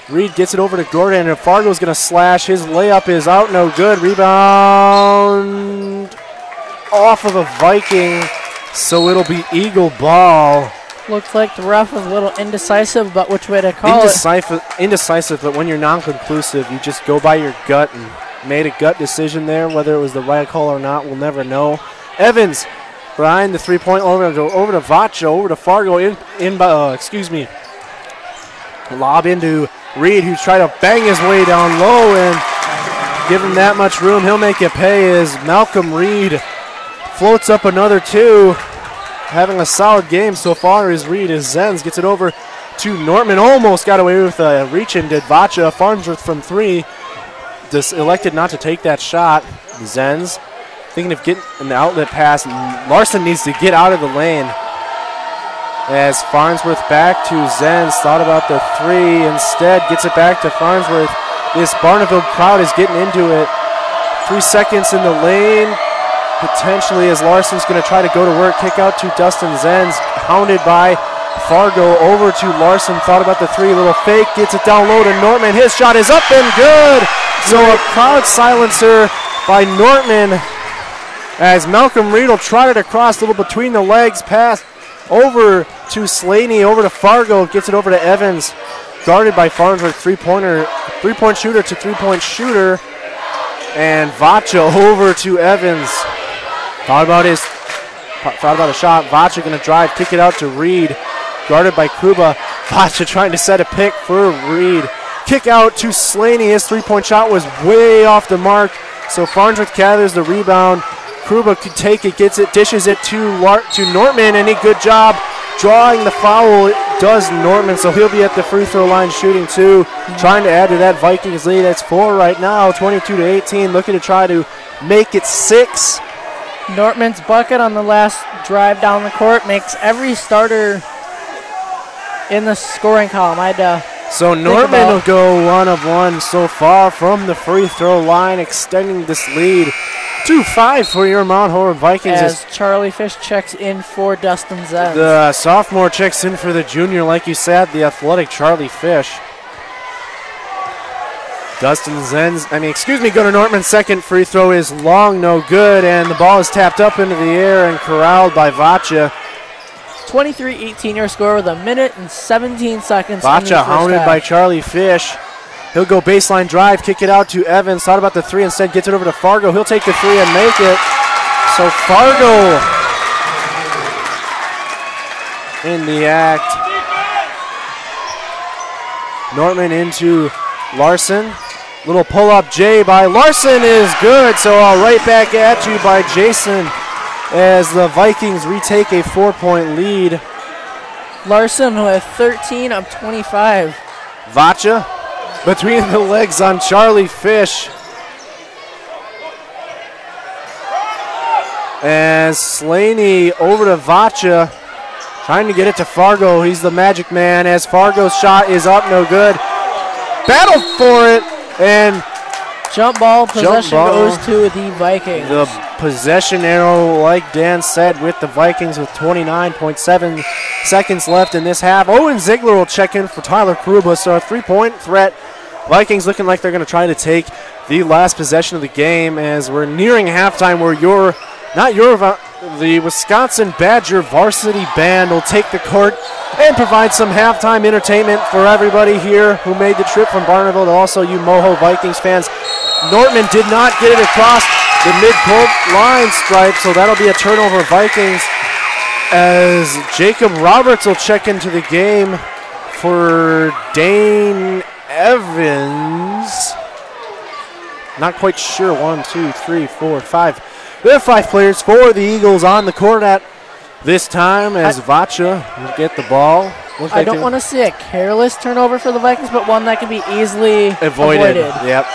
Reed gets it over to Gordon, and Fargo's going to slash. His layup is out, no good. Rebound off of a Viking, so it'll be Eagle ball. Looks like the ref was a little indecisive about which way to call it. Indecisive, but when you're non-conclusive, you just go by your gut and made a gut decision there. Whether it was the right call or not, we'll never know. Evans behind the 3-point over to Vacha, over to Fargo. Lob into Reed, who's trying to bang his way down low and give him that much room. He'll make you pay as Malcolm Reed floats up another 2. Having a solid game so far is Reed, as Zenz gets it over to Nortman. Almost got away with a reach in, did Vacha. Farnsworth from 3. Just elected not to take that shot. Zenz thinking of getting an outlet pass. Larson needs to get out of the lane. As Farnsworth back to Zenz, thought about the 3. Instead, gets it back to Farnsworth. This Barneville crowd is getting into it. 3 seconds in the lane. Potentially, as Larson's going to try to go to work. Kick out to Dustin Zenz, hounded by Fargo. Over to Larson, thought about the 3, little fake, gets it down low to Nortman. His shot is up and good. So a crowd silencer by Nortman as Malcolm Reed will trot it across, a little between the legs, pass over to Slaney, over to Fargo, gets it over to Evans, guarded by Farnsworth, three-point shooter to three-point shooter, and Vacha over to Evans. Thought about a shot. Vacha going to drive, kick it out to Reed, guarded by Kruba. Vacha trying to set a pick for Reed. Kick out to Slaney. His three-point shot was way off the mark, so Farnsworth gathers the rebound. Kruba could take it, gets it, dishes it to Nortman, and a good job drawing the foul. It does Nortman, so he'll be at the free throw line shooting 2, trying to add to that Vikings lead. That's 4 right now, 22-18, looking to try to make it 6. Nortman's bucket on the last drive down the court makes every starter in the scoring column. So Nortman will go 1 of 1 so far from the free throw line, extending this lead to 5 for your Mount Horeb Vikings. As Charlie Fish checks in for Dustin Zenz. The sophomore checks in for the junior, like you said, the athletic Charlie Fish. Gunnar Nortman's second free throw is long, no good, and the ball is tapped up into the air and corralled by Vacha. 23-18 your score with 1 minute and 17 seconds. Vacha hounded by Charlie Fish. He'll go baseline drive, kick it out to Evans. Thought about the 3 instead, gets it over to Fargo. He'll take the 3 and make it. So Fargo in the act. Nortman into Larson. Little pull-up J by Larson is good. So right back at you by Jason as the Vikings retake a 4-point lead. Larson with 13 of 25. Vacha between the legs on Charlie Fish. As Slaney over to Vacha, trying to get it to Fargo. He's the magic man as Fargo's shot is up, no good. Battled for it, and jump ball possession goes to the Vikings. The possession arrow, like Dan said, with the Vikings with 29.7 seconds left in this half. Owen Ziegler will check in for Tyler Kruba, so a 3-point threat. Vikings looking like they're going to try to take the last possession of the game as we're nearing halftime where the Wisconsin Badger varsity band will take the court and provide some halftime entertainment for everybody here who made the trip from Barneville, and also you Moho Vikings fans. Nortman did not get it across the mid-court line stripe, so that'll be a turnover Vikings as Jacob Roberts will check into the game for Dane Evans. Not quite sure. 1, 2, 3, 4, 5. There are 5 players for the Eagles on the court at this time as Vacha will get the ball. I don't want to see a careless turnover for the Vikings, but one that can be easily avoided. Yep.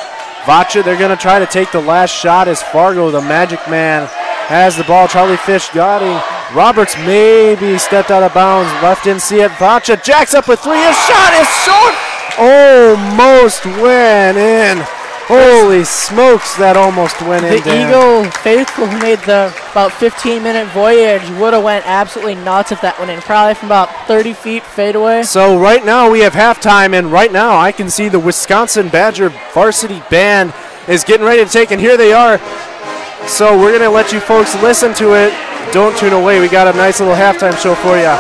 Vacha, they're going to try to take the last shot as Fargo, the magic man, has the ball. Charlie Fish got him. Roberts maybe stepped out of bounds. Left didn't see it. Vacha jacks up with 3. His shot is short. Almost went in. Holy smokes, that almost went in. The Eagle faithful who made the about 15-minute voyage would have went absolutely nuts if that went in. Probably from about 30 feet fade away. So right now we have halftime, and right now I can see the Wisconsin Badger varsity band is getting ready to take, and here they are. So we're going to let you folks listen to it. Don't tune away. We got a nice little halftime show for you.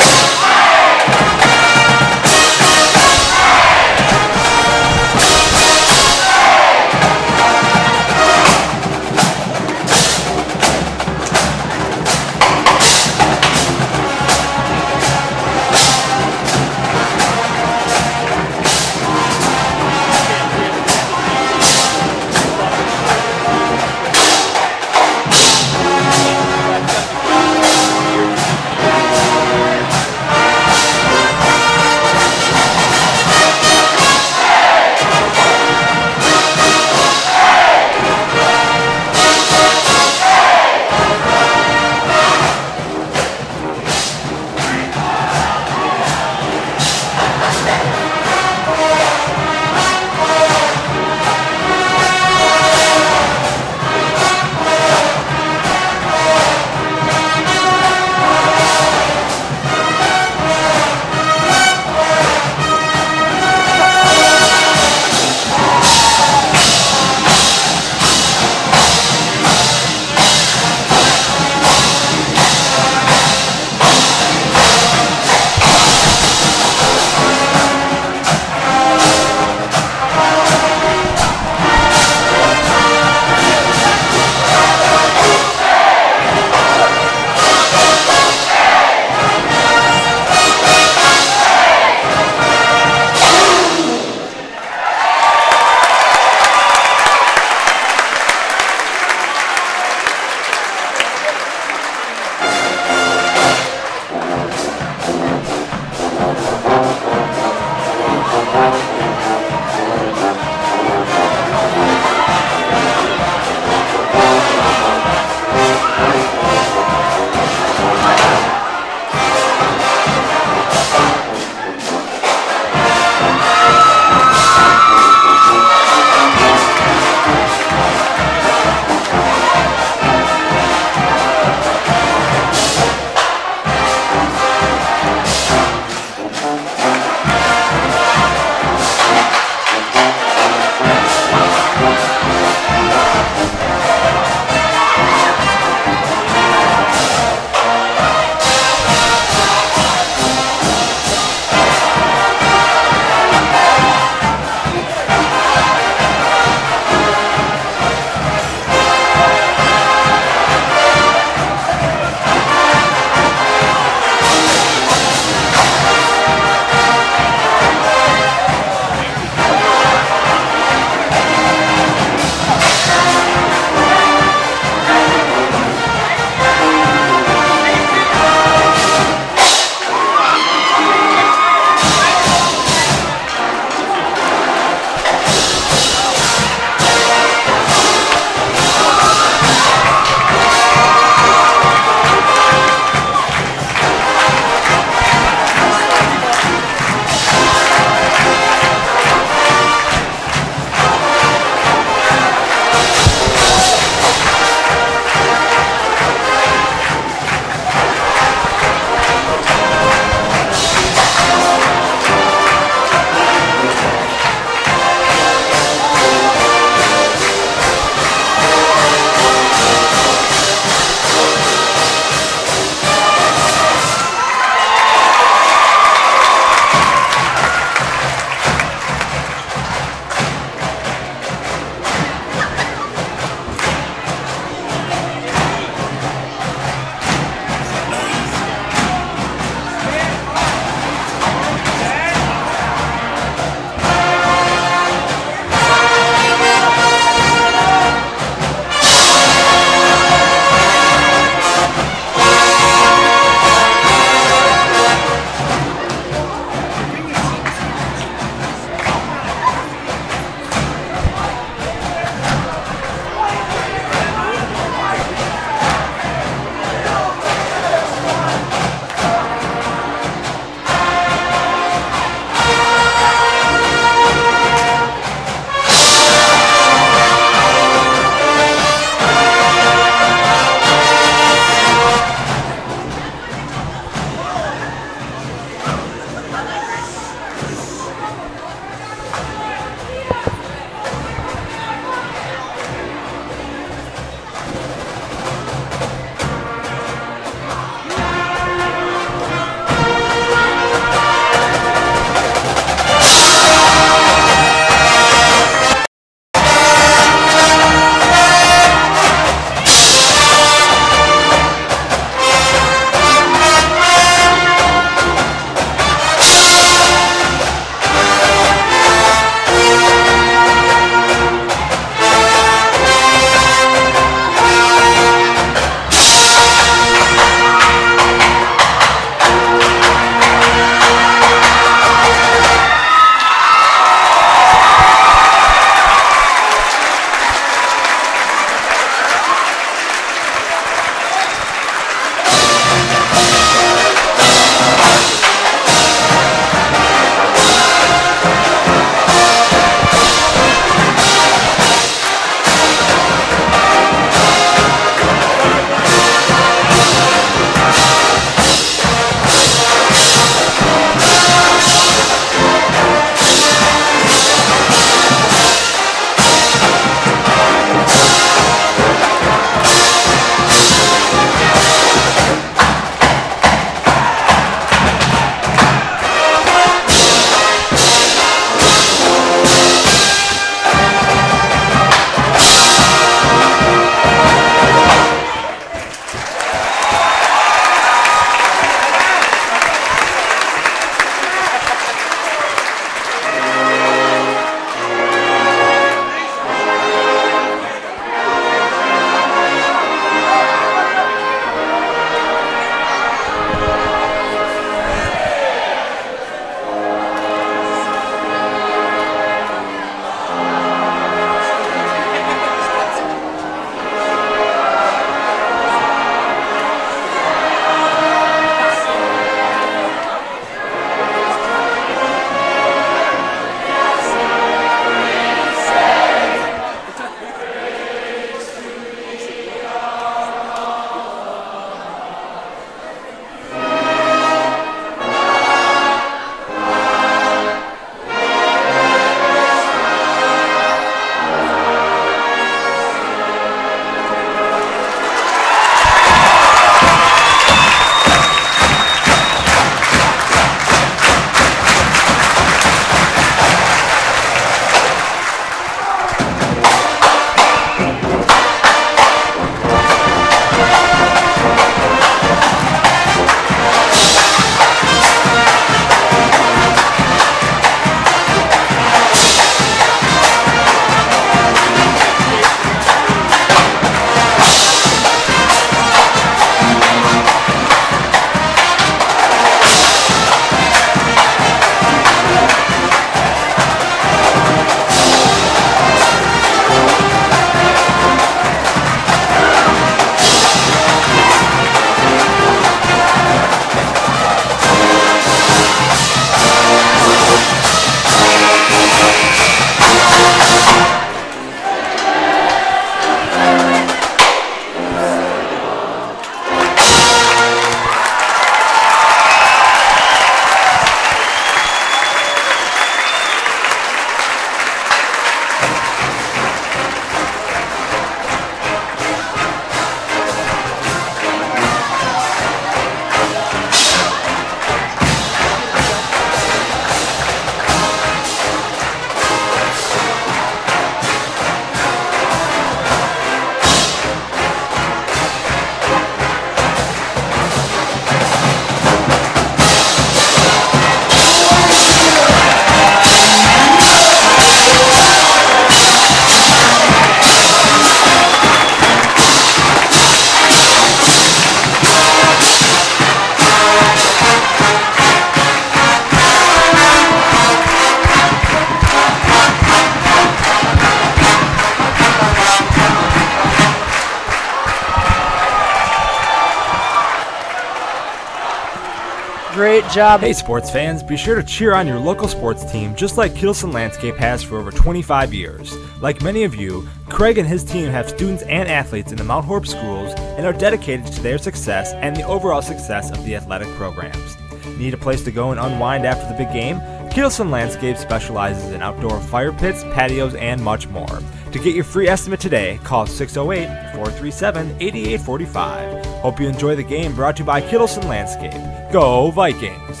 Great job. Hey sports fans, be sure to cheer on your local sports team just like Kittleson Landscape has for over 25 years. Like many of you, Craig and his team have students and athletes in the Mount Horeb schools and are dedicated to their success and the overall success of the athletic programs. Need a place to go and unwind after the big game? Kittleson Landscape specializes in outdoor fire pits, patios, and much more. To get your free estimate today, call 608-437-8845. Hope you enjoy the game, brought to you by Kittleson Landscape. Go Vikings!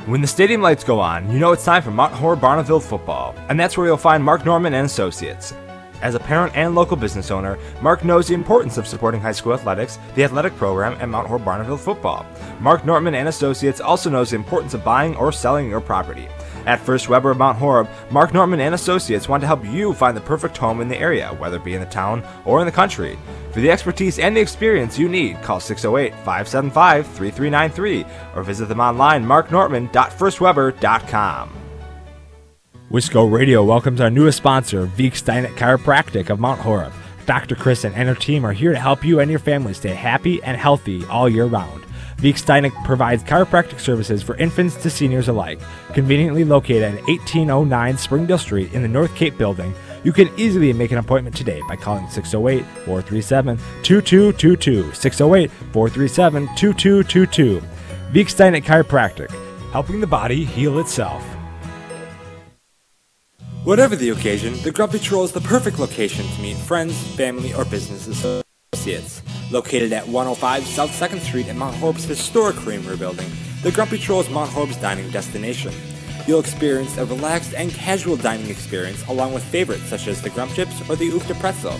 When the stadium lights go on, you know it's time for Mount Horeb Barneville football, and that's where you'll find Mark Norman and Associates. As a parent and local business owner, Mark knows the importance of supporting high school athletics, the athletic program, and Mount Horeb Barneville football. Mark Norman and Associates also knows the importance of buying or selling your property. At First Weber of Mount Horeb, Mark Norman and Associates want to help you find the perfect home in the area, whether it be in the town or in the country. For the expertise and the experience you need, call 608-575-3393 or visit them online, marknorman.firstweber.com. Wisco Radio welcomes our newest sponsor, Veek Steinet Chiropractic of Mount Horeb. Dr. Chris and her team are here to help you and your family stay happy and healthy all year round. Veek Steinet provides chiropractic services for infants to seniors alike. Conveniently located at 1809 Springdale Street in the North Cape building, you can easily make an appointment today by calling 608-437-2222, 608-437-2222. Veek Steinet Chiropractic, helping the body heal itself. Whatever the occasion, the Grumpy Troll is the perfect location to meet friends, family, or business associates. Located at 105 South 2nd Street in Mount Horeb's historic Creamery building, the Grumpy Troll is Mount Horeb's dining destination. You'll experience a relaxed and casual dining experience along with favorites such as the Grump Chips or the Oofta Pretzel.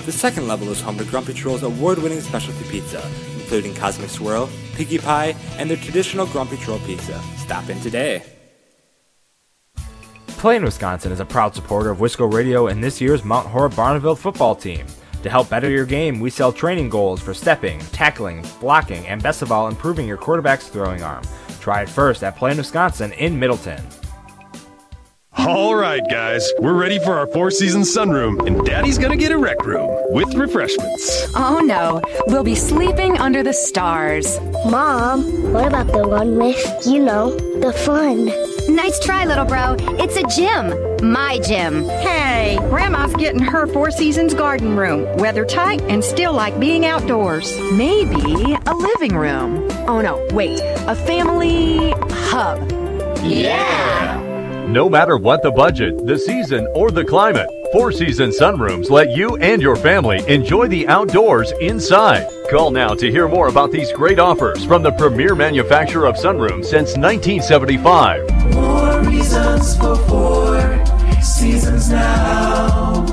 The second level is home to Grumpy Troll's award-winning specialty pizza, including Cosmic Swirl, Piggy Pie, and their traditional Grumpy Troll pizza. Stop in today. PlayN Wisconsin is a proud supporter of Wisco Radio and this year's Mount Horeb Barneville football team. To help better your game, we sell training goals for stepping, tackling, blocking, and best of all, improving your quarterback's throwing arm. Try it first at PlayN Wisconsin in Middleton. All right, guys, we're ready for our four-season sunroom, and Daddy's gonna get a rec room with refreshments. Oh no, we'll be sleeping under the stars. Mom, what about the one with, the fun? Nice try, little bro. It's a gym. My gym. Hey, Grandma's getting her Four Seasons garden room. Weather tight and still like being outdoors. Maybe a living room. Oh no, wait. A family hub. Yeah! No matter what the budget, the season, or the climate, Four Seasons sunrooms let you and your family enjoy the outdoors inside. Call now to hear more about these great offers from the premier manufacturer of sunrooms since 1975. More reasons for Four Seasons now.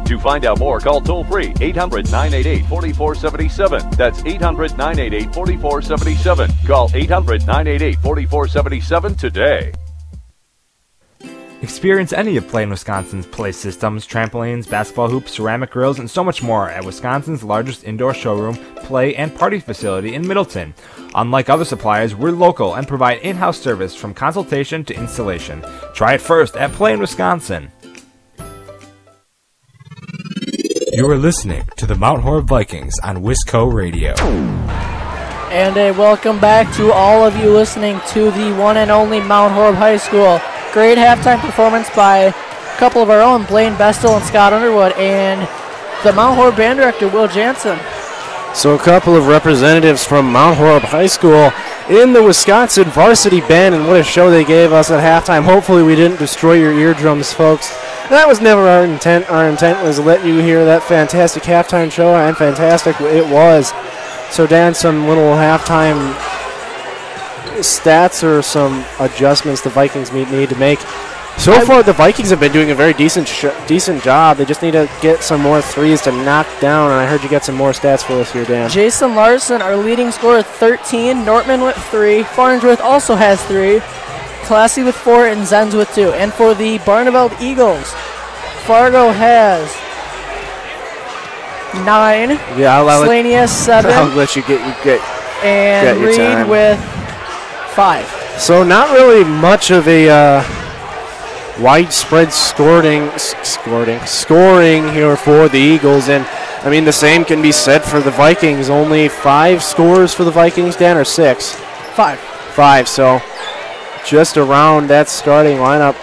To find out more, call toll-free 800-988-4477. That's 800-988-4477. Call 800-988-4477 today. Experience any of PlayN Wisconsin's play systems, trampolines, basketball hoops, ceramic grills, and so much more at Wisconsin's largest indoor showroom, play, and party facility in Middleton. Unlike other suppliers, we're local and provide in-house service from consultation to installation. Try it first at PlayN Wisconsin. You are listening to the Mount Horeb Vikings on Wisco Radio. And a welcome back to all of you listening to the one and only Mount Horeb High School. Great halftime performance by a couple of our own, Blaine Bestel and Scott Underwood, and the Mount Horeb band director, Will Jansen. So a couple of representatives from Mount Horeb High School in the Wisconsin varsity band, and what a show they gave us at halftime. Hopefully we didn't destroy your eardrums, folks. That was never our intent. Our intent was to let you hear that fantastic halftime show, and fantastic it was. So Dan, some little halftime stats or some adjustments the Vikings need to make. So far, the Vikings have been doing a very decent job. They just need to get some more threes to knock down, and I heard you got some more stats for us here, Dan. Jason Larson, our leading scorer, 13. Nortman with 3. Farnsworth also has 3. Classy with 4, and Zenz with 2. And for the Barneveld Eagles, Fargo has 9. Yeah, Slaney has 7. I'll let you get and your Reed time. with 5. So not really much of a widespread scoring here for the Eagles, and I mean, the same can be said for the Vikings. Only 5 scores for the Vikings, Dan, or 6? 5. 5, so just around that starting lineup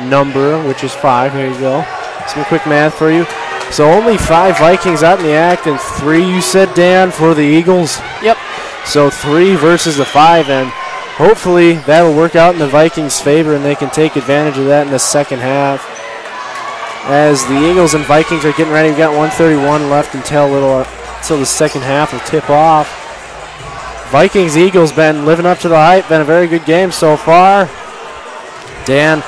number, which is 5. Here you go. Some quick math for you. So only 5 Vikings out in the act, and 3, you said, Dan, for the Eagles? Yep. So 3 versus the 5, and hopefully that'll work out in the Vikings' favor, and they can take advantage of that in the second half. As the Eagles and Vikings are getting ready, we've got 1:31 left until the second half will tip off. Vikings-Eagles been living up to the hype. Been a very good game so far. Dan,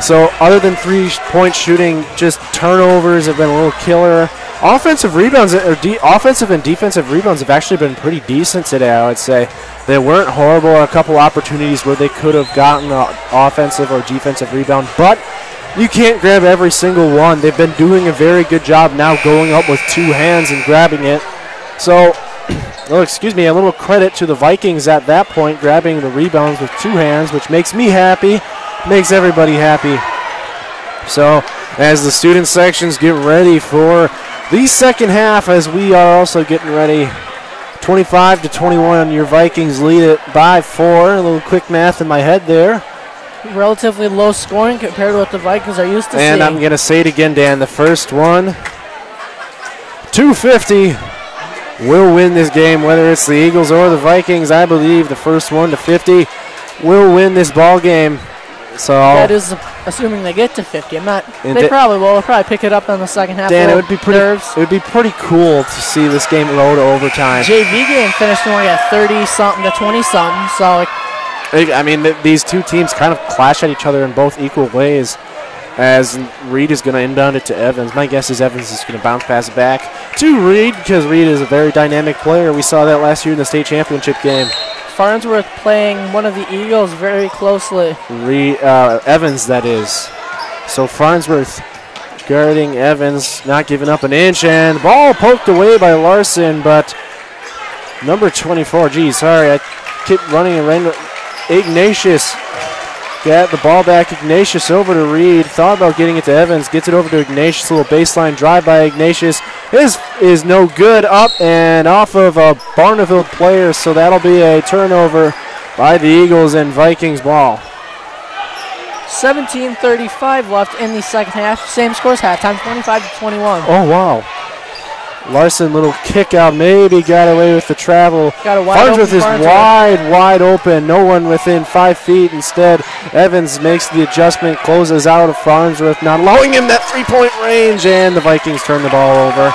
so other than 3-point shooting, just turnovers have been a little killer. Offensive rebounds, or offensive and defensive rebounds have actually been pretty decent today, I would say. They weren't horrible. A couple opportunities where they could have gotten an offensive or defensive rebound, but you can't grab every single one. They've been doing a very good job now going up with 2 hands and grabbing it. So, a little credit to the Vikings at that point, grabbing the rebounds with 2 hands, which makes me happy, makes everybody happy. So, as the student sections get ready for the second half, as we are also getting ready, 25-21, your Vikings lead it by 4. A little quick math in my head there. Relatively low scoring compared to what the Vikings are used to seeing. And I'm going to say it again, Dan. The first one, 250, will win this game, whether it's the Eagles or the Vikings. I believe the first one to 50 will win this ball game. So that is assuming they get to 50. I'm not. They probably will. They'll probably pick it up in the second half. Dan, it would be pretty cool to see this game go to overtime. JV game finished only at 30-something to 20-something. So. I mean, these two teams kind of clash at each other in both equal ways, as Reed is going to inbound it to Evans. My guess is Evans is going to bounce pass it back to Reed, because Reed is a very dynamic player. We saw that last year in the state championship game. Farnsworth playing one of the Eagles very closely. Evans, that is. So Farnsworth guarding Evans, not giving up an inch, and the ball poked away by Larson, but number 24, geez, sorry, I keep running around. Ignatius got the ball back. Ignatius over to Reed. Thought about getting it to Evans. Gets it over to Ignatius. A little baseline drive by Ignatius. Is no good. Up and off of a Barneville player. So that'll be a turnover by the Eagles and Vikings ball. 17:35 left in the second half. Same scores halftime, 25-21. Oh, wow. Larson, little kick out, maybe got away with the travel. Farnsworth is wide open. No one within 5 feet. Instead, Evans makes the adjustment, closes out of Farnsworth, not allowing him that 3-point range, and the Vikings turn the ball over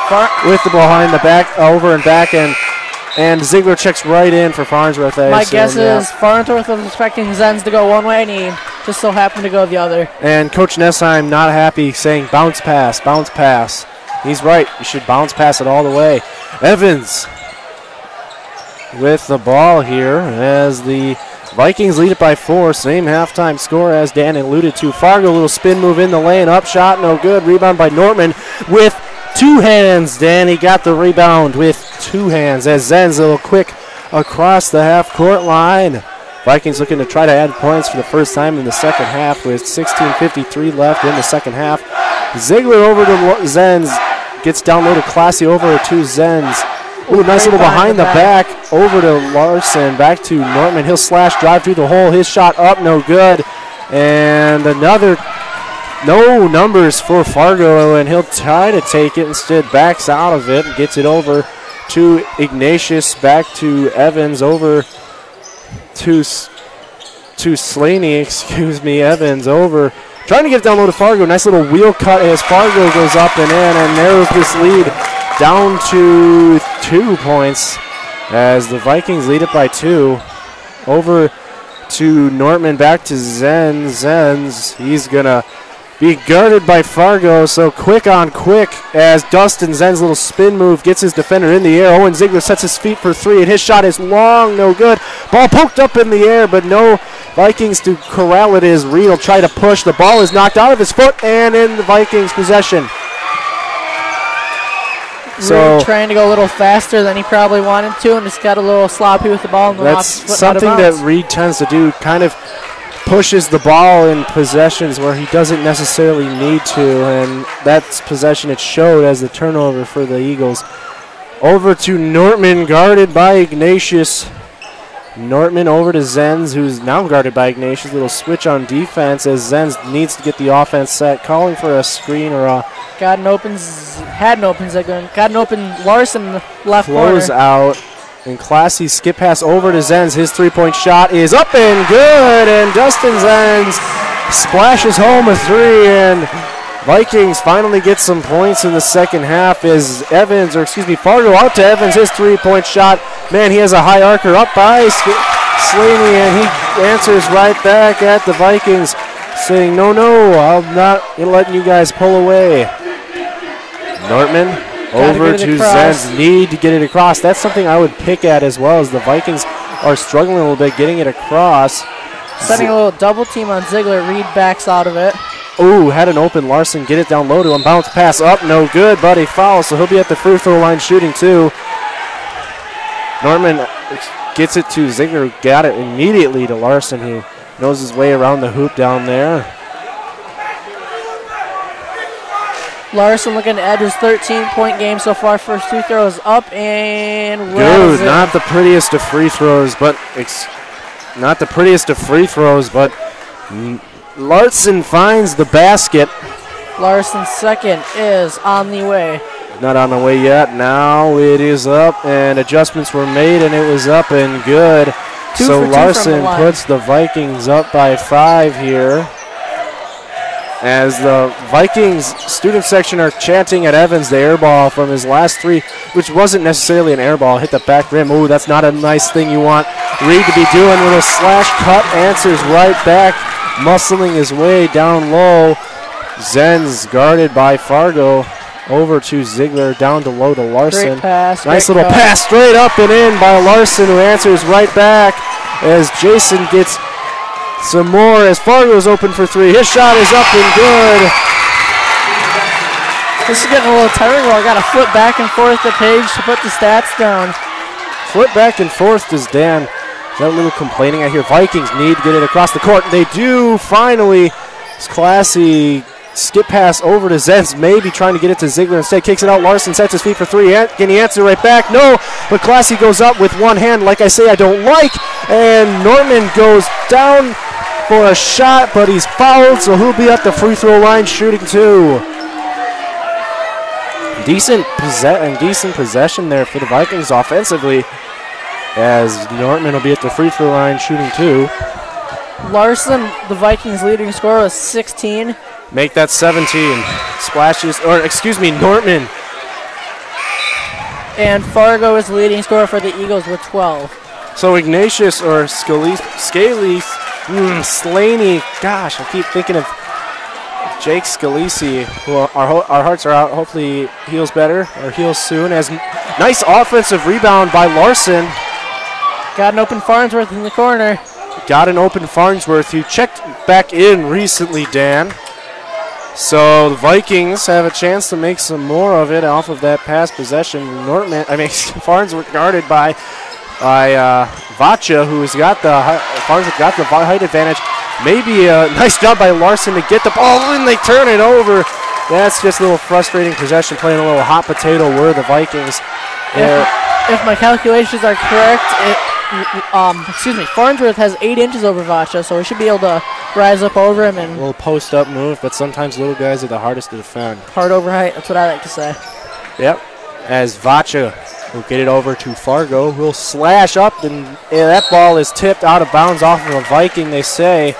with the behind the back, over and back, and Ziegler checks right in for Farnsworth. My guess is Farnsworth was expecting Zenz to go one way, and he just so happened to go the other. And Coach Nessheim not happy, saying bounce pass, bounce pass. He's right. You should bounce pass it all the way. Evans with the ball here as the Vikings lead it by 4. Same halftime score as Dan alluded to. Fargo, little spin move in the lane. Up shot, no good. Rebound by Nortman with 2 hands. Danny got the rebound with 2 hands as Zenz a little quick across the half-court line. Vikings looking to try to add points for the first time in the second half with 16:53 left in the second half. Ziegler over to Zenz. Gets down low to Classy over to Zenz. Ooh, nice little behind the back. Over to Larson. Back to Nortman. He'll slash, drive through the hole. His shot up, no good. And another, no numbers for Fargo, and he'll try to take it. Instead, backs out of it and gets it over to Ignatius. Back to Evans. Over to Slaney, Evans over. Trying to get it down low to Fargo. Nice little wheel cut as Fargo goes up and in and narrows this lead down to 2 points as the Vikings lead it by 2. Over to Nortman, back to Zenz. He's going to be guarded by Fargo, so quick on quick as Dustin Zen's little spin move gets his defender in the air. Owen Ziegler sets his feet for 3, and his shot is long, no good. Ball poked up in the air, but no Vikings to corral it as Reed will try to push. The ball is knocked out of his foot and in the Vikings' possession. So trying to go a little faster than he probably wanted to, and just got a little sloppy with the ball. And that's something that Reed tends to do, kind of pushes the ball in possessions where he doesn't necessarily need to, and that's possession it showed as the turnover for the Eagles. Over to Nortman, guarded by Ignatius. Nortman over to Zenz, who's now guarded by Ignatius. Little switch on defense as Zenz needs to get the offense set, calling for a screen or a Got an open Larson left corner. close out. And Classy skip pass over to Zenz. His three-point shot is up and good. And Dustin Zenz splashes home a three. And Vikings finally get some points in the second half as Fargo out to Evans. His three-point shot. Man, he has a high arcer up by Slaney, and he answers right back at the Vikings, saying, no, I'm not letting you guys pull away. Nortman over to Zenz. Need to get it across. That's something I would pick at as well, as the Vikings are struggling a little bit getting it across. Setting a little double team on Ziegler. Reed backs out of it. Ooh, had an open Larson. Get it down low to him. Bounce pass up. No good, but a foul, so he'll be at the free throw line shooting too. Norman gets it to Ziegler, who got it immediately to Larson, who knows his way around the hoop down there. Larson looking to edge his 13-point game so far. First two throws up and good. Not the prettiest of free throws, but Larson finds the basket. Larson's second is on the way. Not on the way yet. Now it is up, and adjustments were made, and it was up and good. So Larson puts the Vikings up by 5 here. As the Vikings student section are chanting at Evans, the air ball from his last three, which wasn't necessarily an air ball, hit the back rim. Ooh, that's not a nice thing you want Reed to be doing. Little slash cut, answers right back, muscling his way down low. Zenz guarded by Fargo. Over to Ziegler, down to low to Larson. Great pass. Nice little pass straight up and in by Larson, who answers right back as Jason gets some more as Fargo's open for three. His shot is up and good. This is getting a little tiring. I got to flip back and forth the page to put the stats down. Flip back and forth does Dan. Is that a little complaining? I hear Vikings need to get it across the court. They do finally. It's Classy. Skip pass over to Zenz, maybe trying to get it to Ziegler. Instead, kicks it out. Larson sets his feet for three. Can he answer right back? No, but Classy goes up with one hand, like I say, I don't like. And Norman goes down for a shot, but he's fouled, so he'll be at the free throw line shooting two. Decent possession there for the Vikings offensively, as Norman will be at the free throw line shooting two. Larson, the Vikings' leading scorer, was 16. Make that 17. Nortman. And Fargo is the leading scorer for the Eagles with 12. So Ignatius or Slaney, gosh, I keep thinking of Jake Scalisi, who our hearts are out. Hopefully heals better or heals soon. As nice offensive rebound by Larson. Got an open Farnsworth in the corner. Got an open Farnsworth, who checked back in recently, Dan. So the Vikings have a chance to make some more of it off of that pass possession. Farnsworth guarded by Vacha, who's got Farnsworth got the height advantage. Maybe a nice job by Larson to get the ball, and they turn it over. That's just a little frustrating possession, playing a little hot potato were the Vikings. If my calculations are correct, Farnsworth has 8 inches over Vacha, so we should be able to rise up over him. And a little post-up move, but sometimes little guys are the hardest to defend. Hard over height, that's what I like to say. Yep, as Vacha will get it over to Fargo, who'll slash up, and that ball is tipped out of bounds off of a Viking, they say,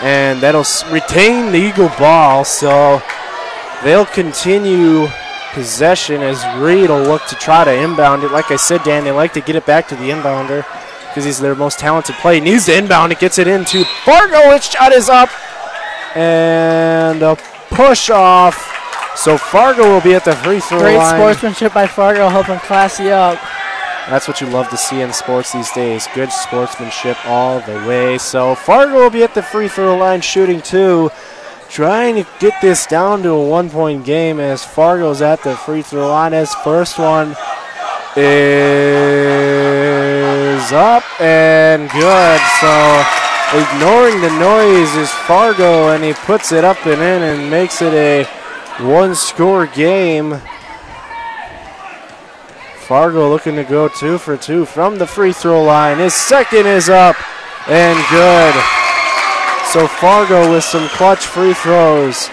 and that'll retain the Eagle ball, so they'll continue possession as Reed will look to try to inbound it. Like I said, Dan, they like to get it back to the inbounder because he's their most talented player. Needs to inbound it, gets it into Fargo. Its shot is up and a push off. So Fargo will be at the free throw line. Great sportsmanship by Fargo, helping Classy up. That's what you love to see in sports these days. Good sportsmanship all the way. So Fargo will be at the free throw line shooting two. Trying to get this down to a 1-point game as Fargo's at the free throw line. His first one is up and good. So Ignoring the noise is Fargo, and he puts it up and in and makes it a one-score game. Fargo looking to go 2 for 2 from the free throw line. His second is up and good. So Fargo with some clutch free throws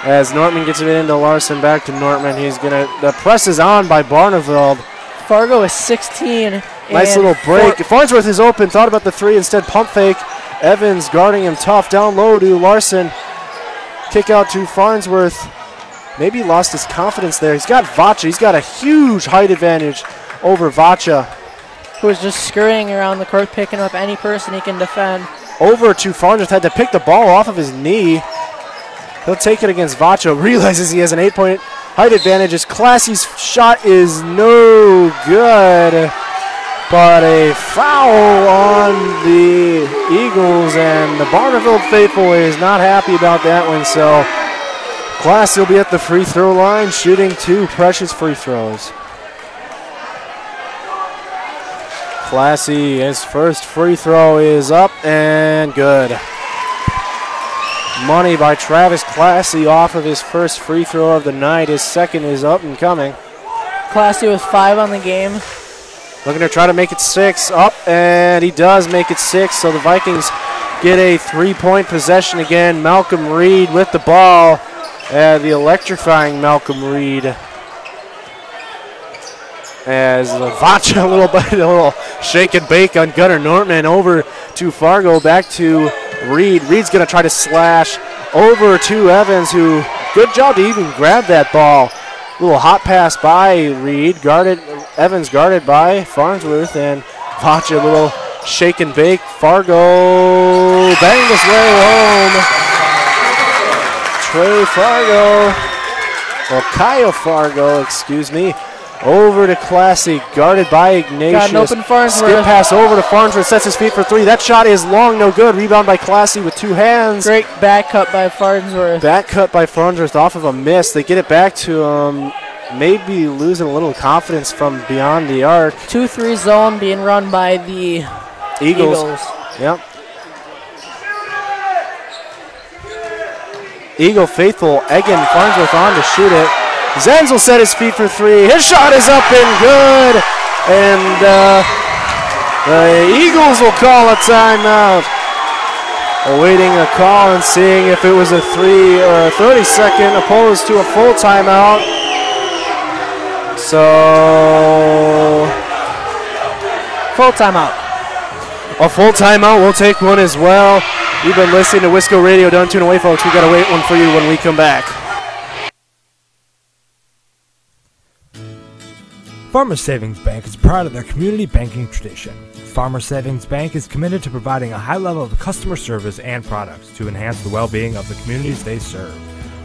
as Nortman gets it into Larson. Back to Nortman. The press is on by Barneveld. Fargo is 16. Nice little break. Farnsworth is open. Thought about the three. Instead, pump fake. Evans guarding him tough. Down low to Larson. Kick out to Farnsworth. Maybe lost his confidence there. He's got Vacha. He's got a huge height advantage over Vacha, who is just scurrying around the court, picking up any person he can defend. Over to Farnsworth. Had to pick the ball off of his knee. He'll take it against Vacha. Realizes he has an 8-point height advantage. His Classy's shot is no good. But a foul on the Eagles, and the Barneveld faithful is not happy about that one. So Classy will be at the free throw line, shooting 2 precious free throws. Classy, his first free throw is up and good. Money by Travis Classy off of his first free throw of the night. His second is up and coming. Classy with 5 on the game. Looking to try to make it 6. Up, and he does make it 6. So the Vikings get a 3-point possession again. Malcolm Reed with the ball. The electrifying Malcolm Reed. As Vacha a little shake and bake on Gunnar Nortman. Over to Fargo, back to Reed. Reed's going to try to slash over to Evans, who, good job to even grab that ball. Little hot pass by Reed, Evans guarded by Farnsworth, and Vacha, a little shake and bake. Fargo banged his way home. Kyle Fargo, excuse me. Over to Classy, guarded by Ignatius. Got an open Farnsworth. Skip pass over to Farnsworth, sets his feet for 3. That shot is long, no good. Rebound by Classy with 2 hands. Great back cut by Farnsworth. Back cut by Farnsworth off of a miss. They get it back to him. Maybe losing a little confidence from beyond the arc. 2-3 zone being run by the Eagles. Yep. Eagle faithful egging Farnsworth on to shoot it. Zenz will set his feet for 3. His shot is up and good. And the Eagles will call a timeout. Awaiting a call and seeing if it was a 3 or a 30-second opposed to a full timeout. So, full timeout. A full timeout. We'll take one as well. You've been listening to Wisco Radio. Don't tune away, folks. We got to wait one for you when we come back. Farmers Savings Bank is proud of their community banking tradition. Farmers Savings Bank is committed to providing a high level of customer service and products to enhance the well-being of the communities they serve.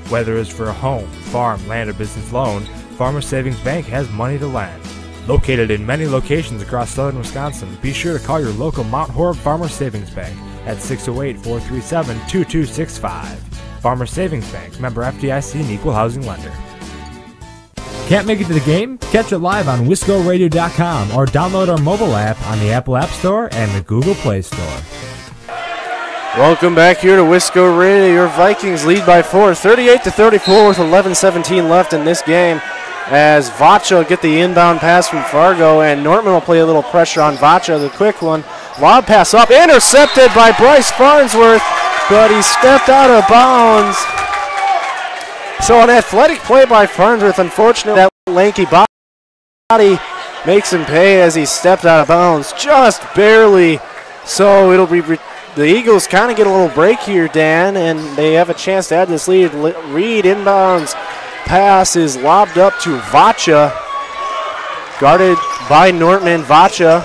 Whether it's for a home, farm, land, or business loan, Farmers Savings Bank has money to lend. Located in many locations across southern Wisconsin, be sure to call your local Mount Horeb Farmers Savings Bank at 608-437-2265. Farmers Savings Bank, member FDIC and equal housing lender. Can't make it to the game? Catch it live on WiscoRadio.com or download our mobile app on the Apple App Store and the Google Play Store. Welcome back here to Wisco Radio. Your Vikings lead by 4, 38-34 with 11:17 left in this game. As Vacha get the inbound pass from Fargo, and Nortman will play a little pressure on Vacha, the quick one. Lob pass up, intercepted by Bryce Farnsworth, but he stepped out of bounds. So an athletic play by Farnsworth. Unfortunately, that lanky body makes him pay as he stepped out of bounds just barely. So it'll be the Eagles kind of get a little break here, Dan, and they have a chance to add this lead. Reed inbounds pass is lobbed up to Vacha, guarded by Nortman. Vacha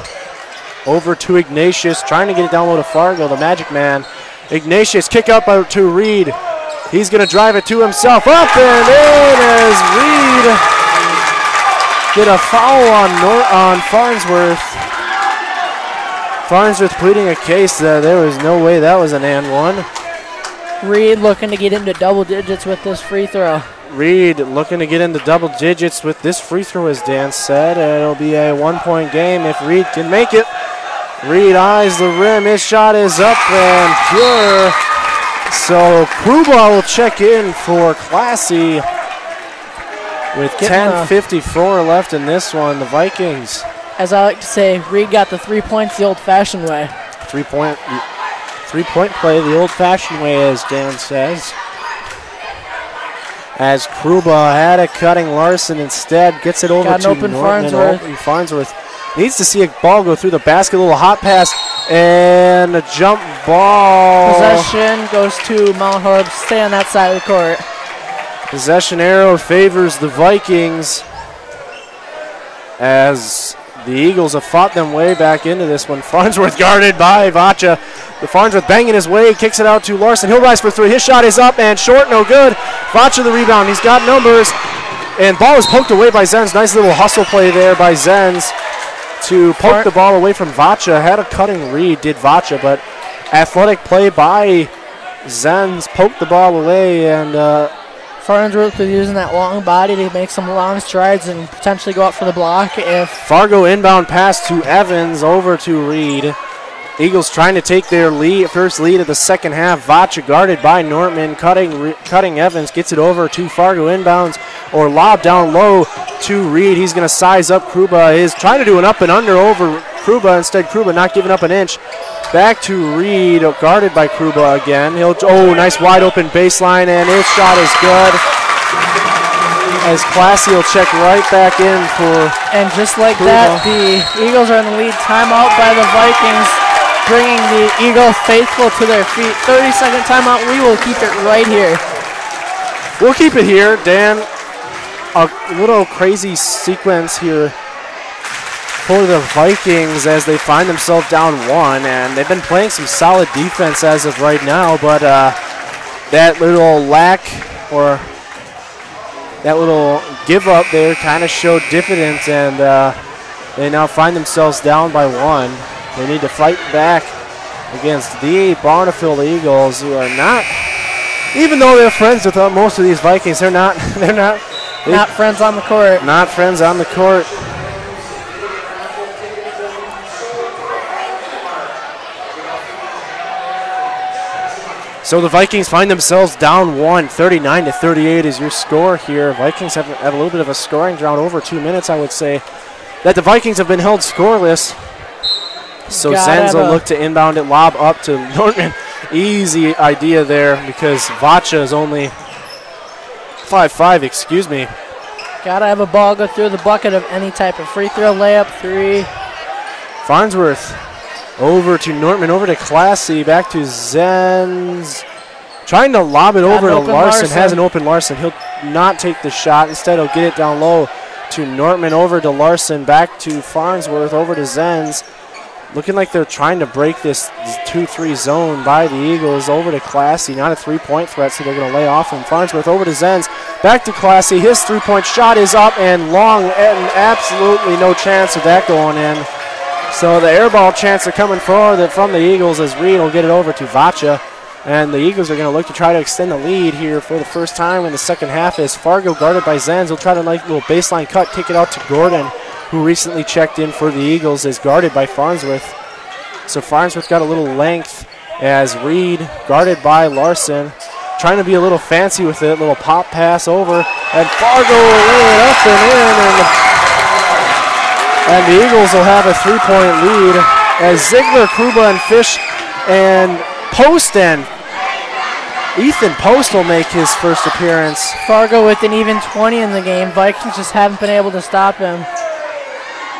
over to Ignatius, trying to get it down low to Fargo, the magic man. Ignatius kick up to Reed. He's going to drive it to himself. Up and in as Reed get a foul on Farnsworth. Farnsworth pleading a case that there was no way that was an and one. Reed looking to get into double digits with this free throw. Reed looking to get into double digits with this free throw, as Dan said. It'll be a 1-point game if Reed can make it. Reed eyes the rim. His shot is up and pure. So Kruba will check in for Classy with 10:54 left in this one. The Vikings. As I like to say, Reed got the 3 points the old-fashioned way. Three-point play the old-fashioned way, as Dan says. As Kruba had a cutting Larson instead, gets it over to Norton. Farnsworth needs to see a ball go through the basket. A little hot pass and a jump ball. Possession goes to Mount Horeb. Stay on that side of the court. Possession arrow favors the Vikings as the Eagles have fought them way back into this one. Farnsworth guarded by Vacha. The Farnsworth banging his way, kicks it out to Larson. He'll rise for three. His shot is up and short, no good. Vacha the rebound. He's got numbers. And ball is poked away by Zenz. Nice little hustle play there by Zenz to poke the ball away from Vacha. Had a cutting read, did Vacha, but athletic play by Zenz. Poked the ball away, and Farnsworth is using that long body to make some long strides and potentially go up for the block. If Fargo inbound pass to Evans, over to Reed. Eagles trying to take their first lead of the second half. Vacha guarded by Nortman, cutting Evans, gets it over to Fargo inbounds, or lob down low to Reed. He's going to size up Kruba. Is trying to do an up and under over Kruba. Instead, Kruba not giving up an inch. Back to Reed, guarded by Kruba again. Nice wide open baseline, and his shot is good. As Classy will check right back in for And just like Kruba. that, the Eagles are in the lead. Timeout by the Vikings, bringing the Eagle faithful to their feet. 30-second timeout. We will keep it right here. We'll keep it here, Dan. A little crazy sequence here for the Vikings as they find themselves down one, and they've been playing some solid defense as of right now, but that little lack or that little give up there kind of showed diffidence, and they now find themselves down by one. They need to fight back against the Barnfield Eagles, who are not, even though they're friends with most of these Vikings, they're not friends on the court. Not friends on the court. So the Vikings find themselves down one. 39-38 is your score here. Vikings have a little bit of a scoring drought, over 2 minutes, I would say, that the Vikings have been held scoreless. So Zenz will look to inbound it, lob up to Nortman. Easy idea there because Vacha is only 5'5", excuse me. Gotta have a ball go through the bucket of any type of free throw, layup, three. Farnsworth over to Nortman, over to Classy, back to Zenz. Trying to lob it over to Larson. Has an open Larson. He'll not take the shot. Instead, he'll get it down low to Nortman, over to Larson, back to Farnsworth, over to Zenz. Looking like they're trying to break this 2-3 zone by the Eagles. Over to Classy, not a three-point threat, so they're going to lay off him. Farnsworth over to Zenz, back to Classy. His three-point shot is up and long, and absolutely no chance of that going in. So the air ball chance are coming forward from the Eagles as Reed will get it over to Vacha. And the Eagles are going to look to try to extend the lead here for the first time in the second half as Fargo, guarded by Zenz, will try to like a little baseline cut, kick it out to Gordon, who recently checked in for the Eagles, is guarded by Farnsworth. So Farnsworth got a little length as Reed, guarded by Larson, trying to be a little fancy with it, little pop pass over, and Fargo will lay it up and in, and the Eagles will have a three-point lead as Ziegler, Kruba, and Fish and Post and Ethan Post will make his first appearance. Fargo with an even 20 in the game. Vikings just haven't been able to stop him.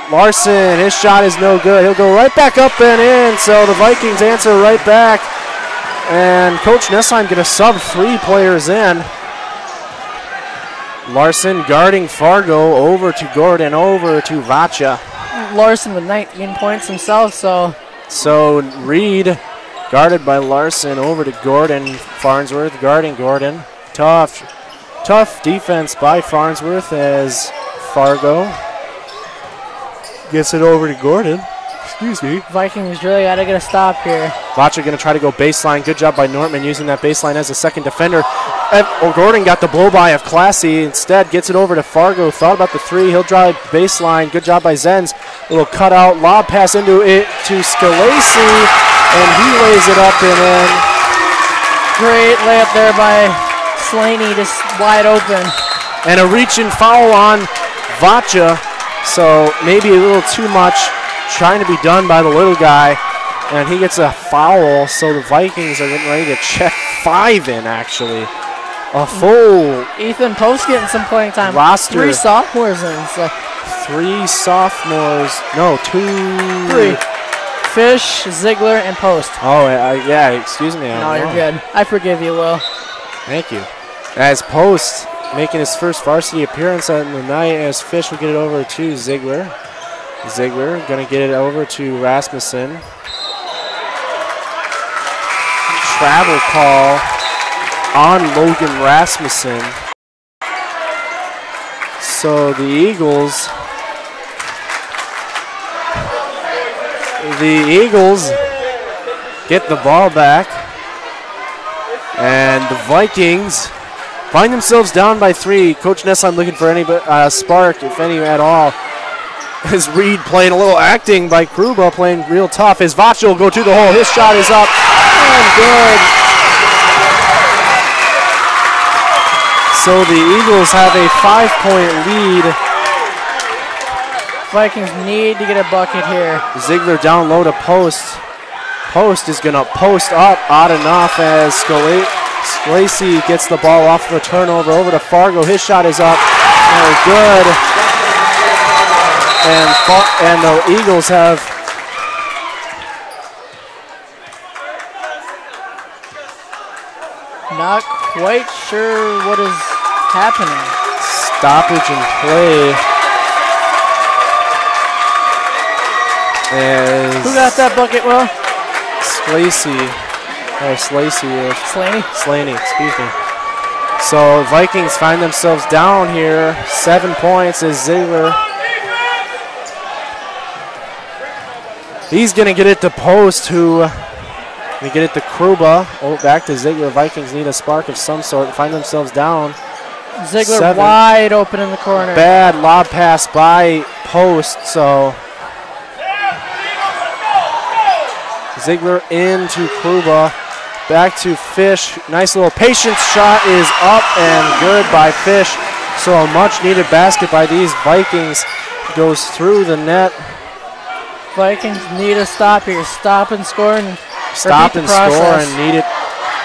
Larson, his shot is no good. He'll go right back up and in, so the Vikings answer right back. And Coach Nessheim going to sub 3 players in. Larson guarding Fargo, over to Gordon, over to Vacha. Larson with 19 points himself, So Reed, guarded by Larson, over to Gordon. Farnsworth guarding Gordon. Tough defense by Farnsworth as Fargo gets it over to Gordon. Excuse me. Vikings really got to get a stop here. Vacha going to try to go baseline. Good job by Nortman using that baseline as a second defender. Gordon got the blow by of Classy. Instead, gets it over to Fargo. Thought about the three. He'll drive baseline. Good job by Zenz. Little cutout, lob pass into it to Scalesi, and he lays it up and in. Great layup there by Slaney, just wide open. And a reach-in foul on Vacha. So maybe a little too much trying to be done by the little guy. And he gets a foul, so the Vikings are getting ready to check 5 in, actually. A full Ethan Post getting some playing time. roster. 3 sophomores in. So 3 sophomores. No, 2. 3. Fish, Ziegler, and Post. Oh, yeah, excuse me. No, you're good. I forgive you, Will. Thank you. As Post making his first varsity appearance on the night, as Fish will get it over to Ziegler. Ziegler going to get it over to Rasmussen. Travel call on Logan Rasmussen. So the Eagles get the ball back, and the Vikings find themselves down by 3. Coach Nessheim looking for any spark, if any at all. As Reed playing a little acting by Kruba, playing real tough. As Vacha will go to the hole. His shot is up and good. So the Eagles have a 5-point lead. Vikings need to get a bucket here. Ziegler down low to Post. Post is going to post up odd enough as Scalesi gets the ball off the turnover over to Fargo. His shot is up. Good. And the Eagles have not quite sure what is happening. Stoppage in play. Who got that bucket, Will? Slaney, excuse me. So Vikings find themselves down here. 7 points as Ziegler. He's going to get it to Post, who we get it to Kruba. Oh, back to Ziegler. Vikings need a spark of some sort. Find themselves down. Ziegler 7. wide open in the corner. Bad lob pass by Post. So Ziegler into Kruba. Back to Fish. Nice little patience shot is up and good by Fish. So a much needed basket by these Vikings goes through the net. Vikings need a stop here. Stop and score and stop and score and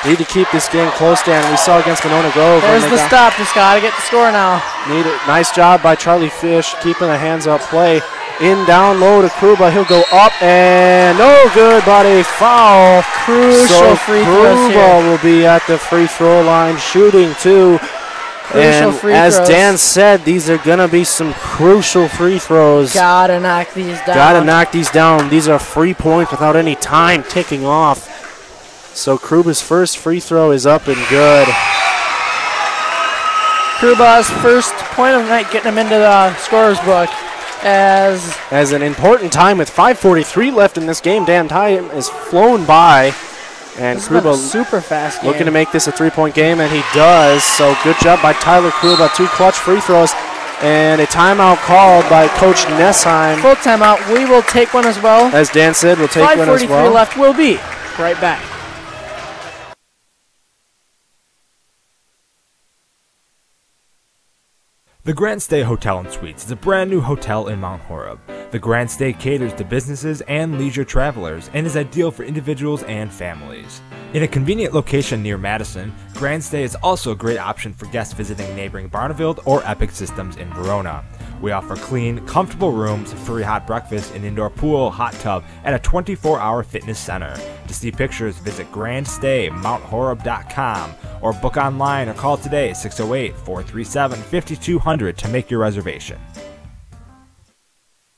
need to keep this game close, Dan. We saw against Monona Grove. There's the stop. Just got to get the score now. Need it. Nice job by Charlie Fish keeping the hands up play. In down low to Kruba. He'll go up and no good, but a foul. Crucial free throws here. Kruba will be at the free throw line shooting too. And as Dan said, these are going to be some crucial free throws. Gotta knock these down. Gotta knock these down. These are free points without any time ticking off. So Kruba's first free throw is up and good. Kruba's first point of the night, getting him into the scorer's book. As an important time with 5:43 left in this game. Dan, time is flown by. And Kruba super fast looking to make this a 3-point game, and he does. So good job by Tyler Kruba. 2 clutch free throws and a timeout called by Coach Nessheim. Full timeout. We will take one as well. As Dan said, we'll take one as well. 5:43 left. We'll be right back. The GrandStay Hotel and Suites is a brand new hotel in Mount Horeb. The GrandStay caters to businesses and leisure travelers and is ideal for individuals and families. In a convenient location near Madison, GrandStay is also a great option for guests visiting neighboring Barneveld or Epic Systems in Verona. We offer clean, comfortable rooms, free hot breakfast, an indoor pool, hot tub, and a 24-hour fitness center. To see pictures, visit GrandStayMountHoreb.com or book online or call today 608-437-5200 to make your reservation.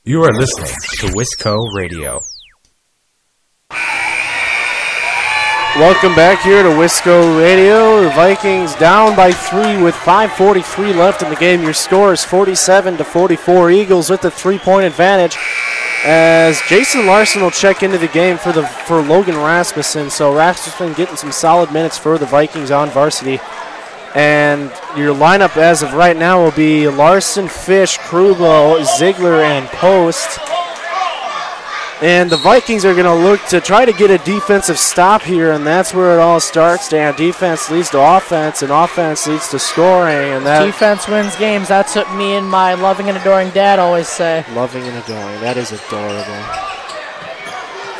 You are listening to Wisco Radio. Welcome back here to Wisco Radio. The Vikings down by 3 with 5:43 left in the game. Your score is 47-44. Eagles with the 3-point advantage. As Jason Larson will check into the game for Logan Rasmussen. So Rasmussen getting some solid minutes for the Vikings on varsity. And your lineup as of right now will be Larson, Fish, Krubo, Ziegler, and Post. And the Vikings are going to look to try to get a defensive stop here, and that's where it all starts, Dan. Defense leads to offense, and offense leads to scoring. And that defense wins games. That's what me and my loving and adoring dad always say. Loving and adoring. That is adorable.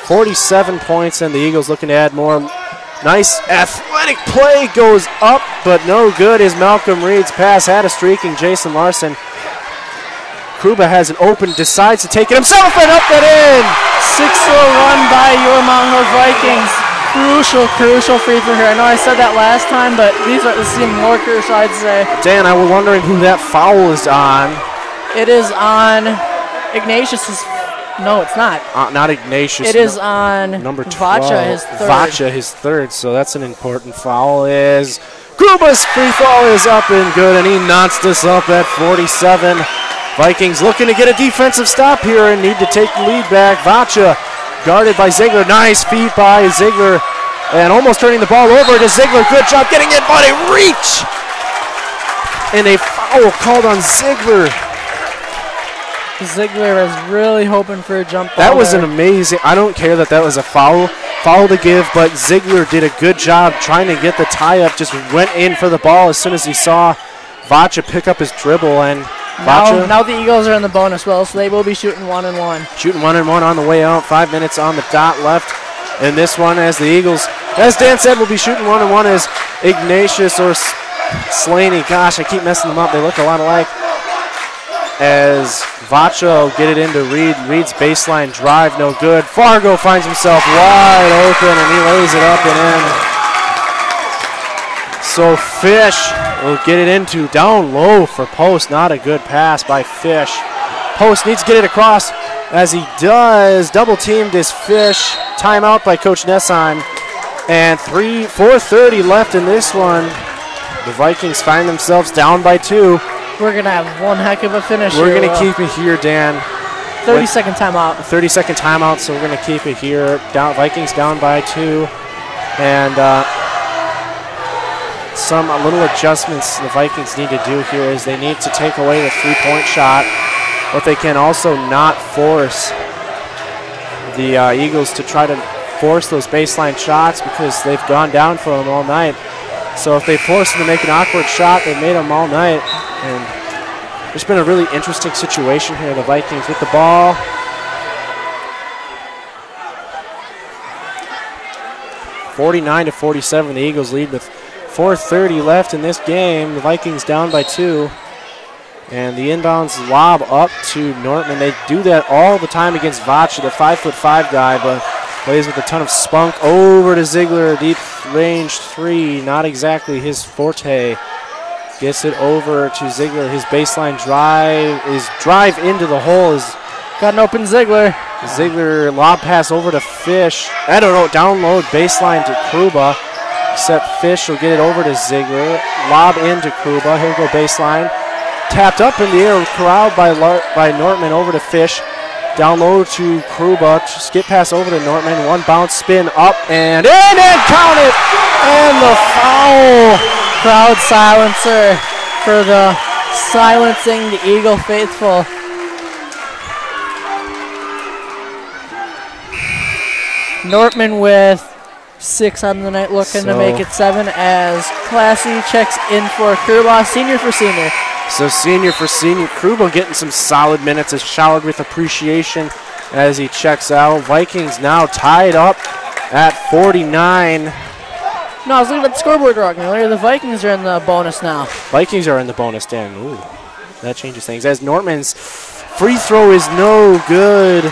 47 points, and the Eagles looking to add more. Nice athletic play goes up, but no good as Malcolm Reed's pass had a streaking Jason Larson. Kruba has an open, decides to take it himself and up and in. 6-0 run by your Mount Horeb Vikings. Crucial free throw here. I know I said that last time, but these are seem more crucial, I'd say. Dan, I was wondering who that foul is on. It is on Ignatius's. No, it's not. Not Ignatius. It is on number 12. Vacha, his third. Vacha, his third. So that's an important foul. Is Kruba's free throw is up and good, and he knocks this up at 47. Vikings looking to get a defensive stop here and need to take the lead back. Vacha guarded by Ziegler. Nice feed by Ziegler. And almost turning the ball over to Ziegler. Good job getting it, but a reach. And a foul called on Ziegler. Ziegler is really hoping for a jump ball. That was an amazing. I don't care that was a foul to give, but Ziegler did a good job trying to get the tie-up. Just went in for the ball as soon as he saw Vacha pick up his dribble, and Now the Eagles are in the bonus well, so they will be shooting 1-1. Shooting 1-1 on the way out. 5 minutes on the dot left in this one as the Eagles, as Dan said, will be shooting 1-1 as Ignatius or Slaney. Gosh, I keep messing them up. They look a lot alike. As Vacha will get it into Reed. Reed's baseline drive, no good. Fargo finds himself wide open, and he lays it up and in. So Fish will get it into down low for Post. Not a good pass by Fish. Post needs to get it across. As he does, double teamed is Fish. Timeout by Coach Nessheim. And 4:30 left in this one. The Vikings find themselves down by 2. We're going to have one heck of a finish. We're going to keep it here, Dan. 30-second timeout. 30-second timeout, so we're going to keep it here. Vikings down by 2. And some little adjustments the Vikings need to do here is they need to take away the three-point shot, but they can also not force the Eagles to try to force those baseline shots because they've gone down for them all night. So if they force them to make an awkward shot, they made them all night. And it's been a really interesting situation here. The Vikings with the ball. (49-47). The Eagles lead with 4:30 left in this game. The Vikings down by 2. And the inbounds lob up to Nortman. They do that all the time against Vacha, the 5'5" guy, but plays with a ton of spunk. Over to Ziegler, deep range 3, not exactly his forte. Gets it over to Ziegler. His baseline drive into the hole is got an open Ziegler. Ziegler lob pass over to Fish. I don't know, download baseline to Kruba. Except Fish will get it over to Ziegler. Lob into Kruba. He'll go baseline. Tapped up in the air, corralled by Nortman over to Fish. Down low to Kruba. Skip pass over to Nortman. One bounce, spin up and in and count it. And the foul. Crowd silencer for the silencing the Eagle faithful. Nortman with 6 on the night, looking to make it 7 as Classy checks in for Kruba, senior for senior. So senior for senior. Kruba getting some solid minutes, is showered with appreciation as he checks out. Vikings now tied up at 49. No, I was looking at the scoreboard wrong earlier. The Vikings are in the bonus now. Vikings are in the bonus, Dan. Ooh, that changes things. As Nortman's free throw is no good.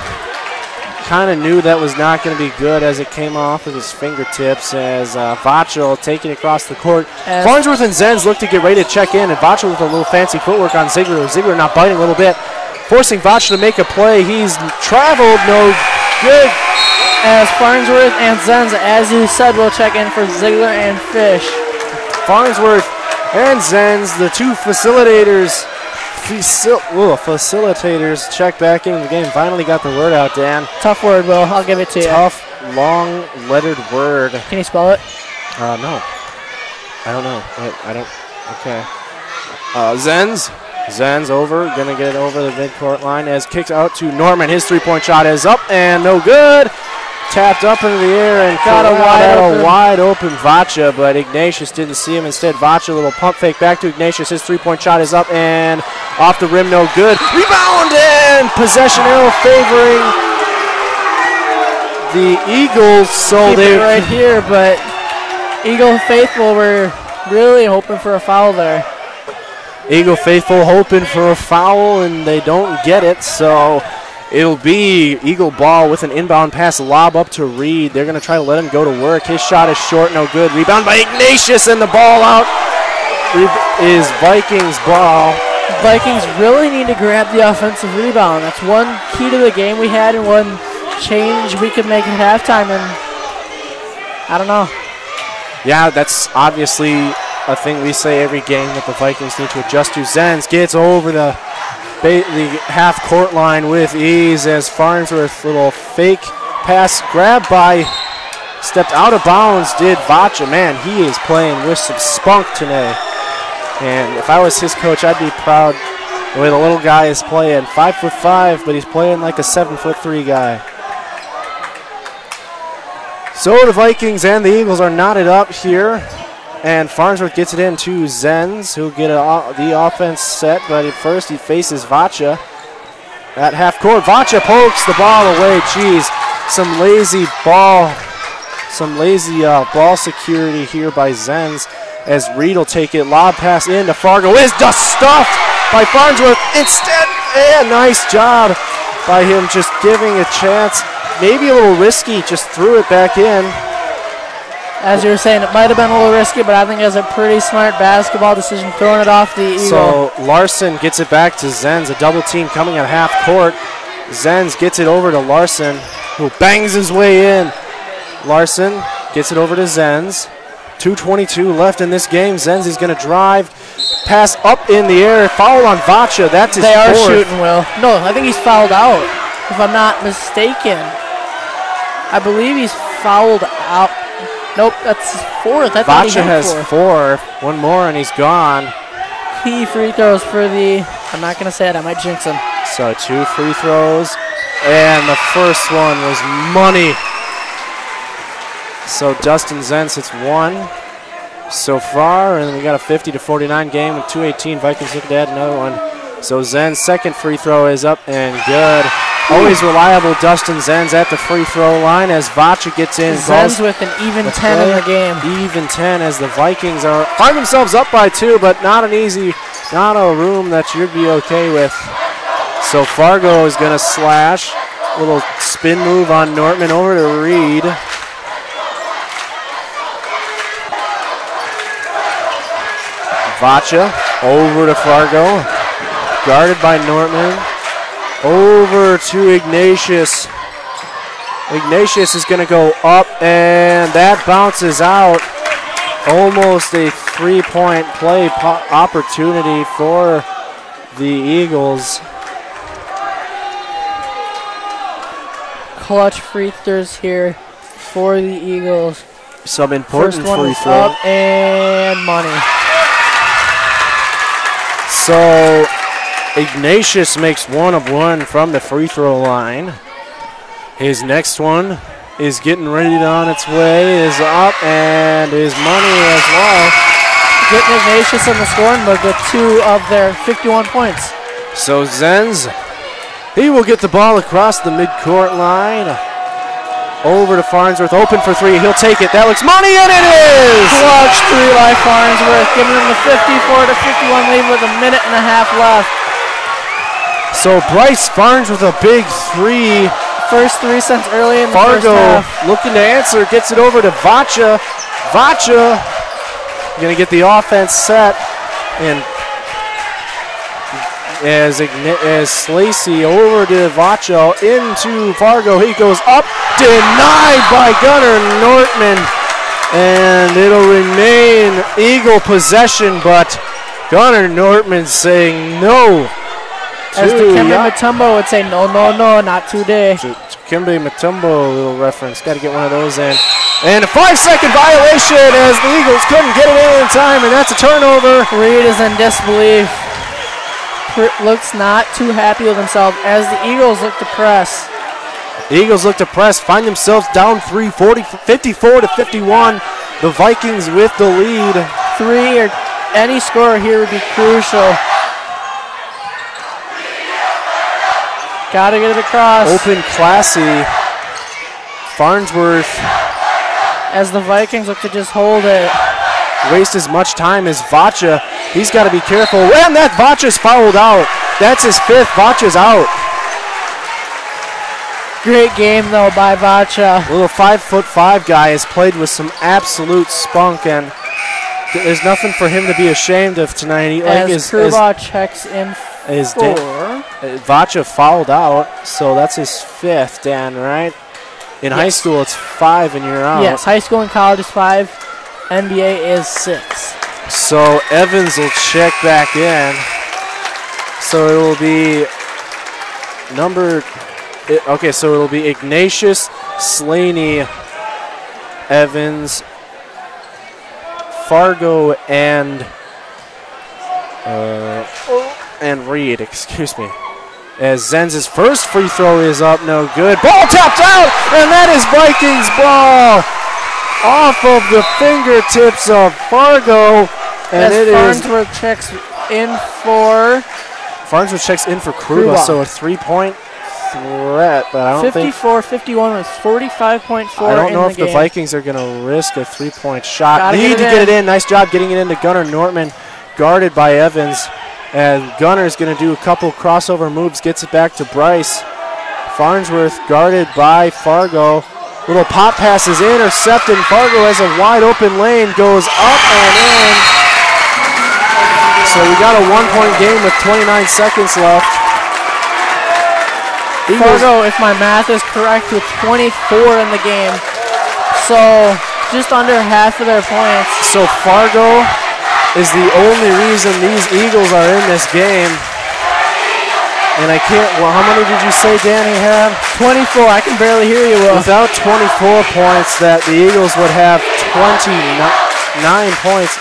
Kind of knew that was not going to be good as it came off of his fingertips as Vacha taking it across the court. Farnsworth and Zenz look to get ready to check in, and Vacha with a little fancy footwork on Ziegler. Ziegler not biting a little bit, forcing Vacha to make a play. He's traveled, no good. As Farnsworth and Zenz, as you said, will check in for Ziegler and Fish. Farnsworth and Zenz, the two facilitators. Facilitators check back in the game. Finally got the word out, Dan. Tough word, Will. I'll give it to you. Tough, long lettered word. Can you spell it? No. I don't know. I don't. Okay. Zenz over, gonna get it over the midcourt line as kicks out to Norman. His three-point shot is up and no good. Tapped up into the air and got a wide open Vacha, but Ignatius didn't see him. Instead, Vacha, a little pump fake back to Ignatius. His three-point shot is up and off the rim, no good. Rebound and possession arrow favoring the Eagles. So they right here, but Eagle faithful were really hoping for a foul there. Eagle faithful hoping for a foul, and they don't get it, so it'll be Eagle ball with an inbound pass lob up to Reed. They're going to try to let him go to work. His shot is short, no good. Rebound by Ignatius, and the ball out is Vikings ball. Vikings really need to grab the offensive rebound. That's one key to the game we had and one change we could make at halftime, and I don't know. Yeah, that's obviously a thing we say every game that the Vikings need to adjust to. Zenz gets over the half-court line with ease as Farnsworth, little fake pass grabbed by, stepped out of bounds, did Vacha. Man, he is playing with some spunk today. And if I was his coach, I'd be proud the way the little guy is playing. 5'5", but he's playing like a 7'3" guy. So the Vikings and the Eagles are knotted up here. And Farnsworth gets it in to Zenz, who'll get the offense set, but at first he faces Vacha at half court. Vacha pokes the ball away. Jeez, some lazy ball security here by Zenz as Reed will take it. Lob pass into Fargo is just stuffed by Farnsworth instead. And nice job by him just giving a chance. Maybe a little risky, just threw it back in. As you were saying, it might have been a little risky, but I think it was a pretty smart basketball decision, throwing it off the Eagle. So Larson gets it back to Zenz, a double team coming at half court. Zenz gets it over to Larson, who bangs his way in. Larson gets it over to Zenz. 2:22 left in this game. Zenz is going to drive, pass up in the air, foul on Vacha. That's his fourth. They are shooting, Will. No, I think he's fouled out, if I'm not mistaken. I believe he's fouled out. Nope, that's his fourth. Vacha has four. One more and he's gone. Key free throws for the, I'm not going to say it, I might jinx him. So 2 free throws, and the first one was money. So Dustin Zenz hits one so far, and we got a 50-49 game with 2:18. Vikings looking to add another one. So Zenz second free throw is up and good. Always reliable Dustin Zenz at the free throw line as Vacha gets in. Zenz with an even 10 in the game. Even 10 as the Vikings find themselves up by 2, but not a room that you'd be okay with. So Fargo is going to slash. Little spin move on Nortman over to Reed. Vacha over to Fargo. Guarded by Nortman. Over to Ignatius. Ignatius is going to go up, and that bounces out. Almost a three-point play opportunity for the Eagles. Clutch free throws here for the Eagles. Some important free throw. Up and money. So Ignatius makes 1 of 1 from the free throw line. His next one is getting ready on its way, is up, and is money as well. Getting Ignatius on the scoring book with 2 of their 51 points. So Zenz, he will get the ball across the midcourt line. Over to Farnsworth, open for 3. He'll take it. That looks money, and it is! Clutch 3 by Farnsworth, giving them the 54-51 lead with a minute and a half left. So Bryce Farnsworth with a big 3. First 3 since early in the Fargo first half. Looking to answer, gets it over to Vacha. Vacha going to get the offense set, and as Slacey over to Vacha into Fargo. He goes up, denied by Gunnar Nortman, and it'll remain Eagle possession, but Gunnar Nortman saying no. As the Kimberly Matumbo would say, no, no, no, not today. Kimberly Matumbo, little reference. Got to get one of those in. And a 5-second violation as the Eagles couldn't get it in time, and that's a turnover. Reed is in disbelief. Looks not too happy with himself as the Eagles look to press. The Eagles look to press, find themselves down 54 to 51. The Vikings with the lead. 3 or any score here would be crucial. Gotta get it across. Open, classy. Farnsworth. As the Vikings look to just hold it. Waste as much time as Vacha. He's got to be careful. And that Vacha's fouled out. That's his 5th. Vacha's out. Great game, though, by Vacha. Little 5'5" guy has played with some absolute spunk, and there's nothing for him to be ashamed of tonight. As Kruba checks in for. Vacha fouled out, so that's his 5th, Dan, right? In high school, it's 5 and you're out. Yes, high school and college is 5. NBA is 6. So Evans will check back in. So it will be so it'll be Ignatius, Slaney, Evans, Fargo, and Reed, excuse me. As Zenz's first free throw is up, no good. Ball tapped out, and that is Vikings ball off of the fingertips of Fargo. And as Farnsworth checks in for. Farnsworth checks in for Kruba, so a 3-point threat, but I don't think 54-51 with 45.4. I don't know if the Vikings are going to risk a 3-point shot. Need to get it in. Nice job getting it into Gunnar Nortman, guarded by Evans. And Gunner's going to do a couple crossover moves, gets it back to Bryce. Farnsworth guarded by Fargo. Little pop pass is intercepted. Fargo has a wide open lane, goes up and in. So we got a 1-point game with 29 seconds left. Fargo, if my math is correct, with 24 in the game. So just under half of their points. So Fargo is the only reason these Eagles are in this game. And I can't, well, how many did you say Danny had? 24, I can barely hear you, Will. Without 24 points, that the Eagles would have 29 points.